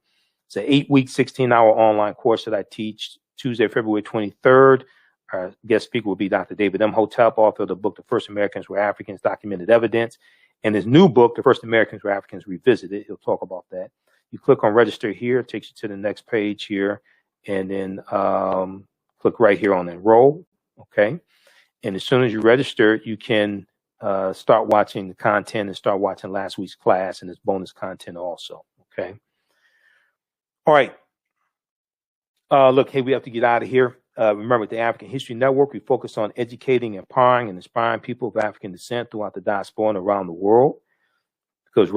It's an 8-week, 16-hour online course that I teach Tuesday, February 23rd. Our guest speaker will be Dr. David Imhotep, author of the book, The First Americans Were Africans, Documented Evidence. And his new book, The First Americans Were Africans Revisited. He'll talk about that. You click on register here, it takes you to the next page here, and then click right here on enroll. Okay. And as soon as you register, you can start watching the content and start watching last week's class and its bonus content also. Okay. All right. Look, hey, we have to get out of here. Remember, at the African History Network, we focus on educating, empowering, and inspiring people of African descent throughout the diaspora and around the world. Because right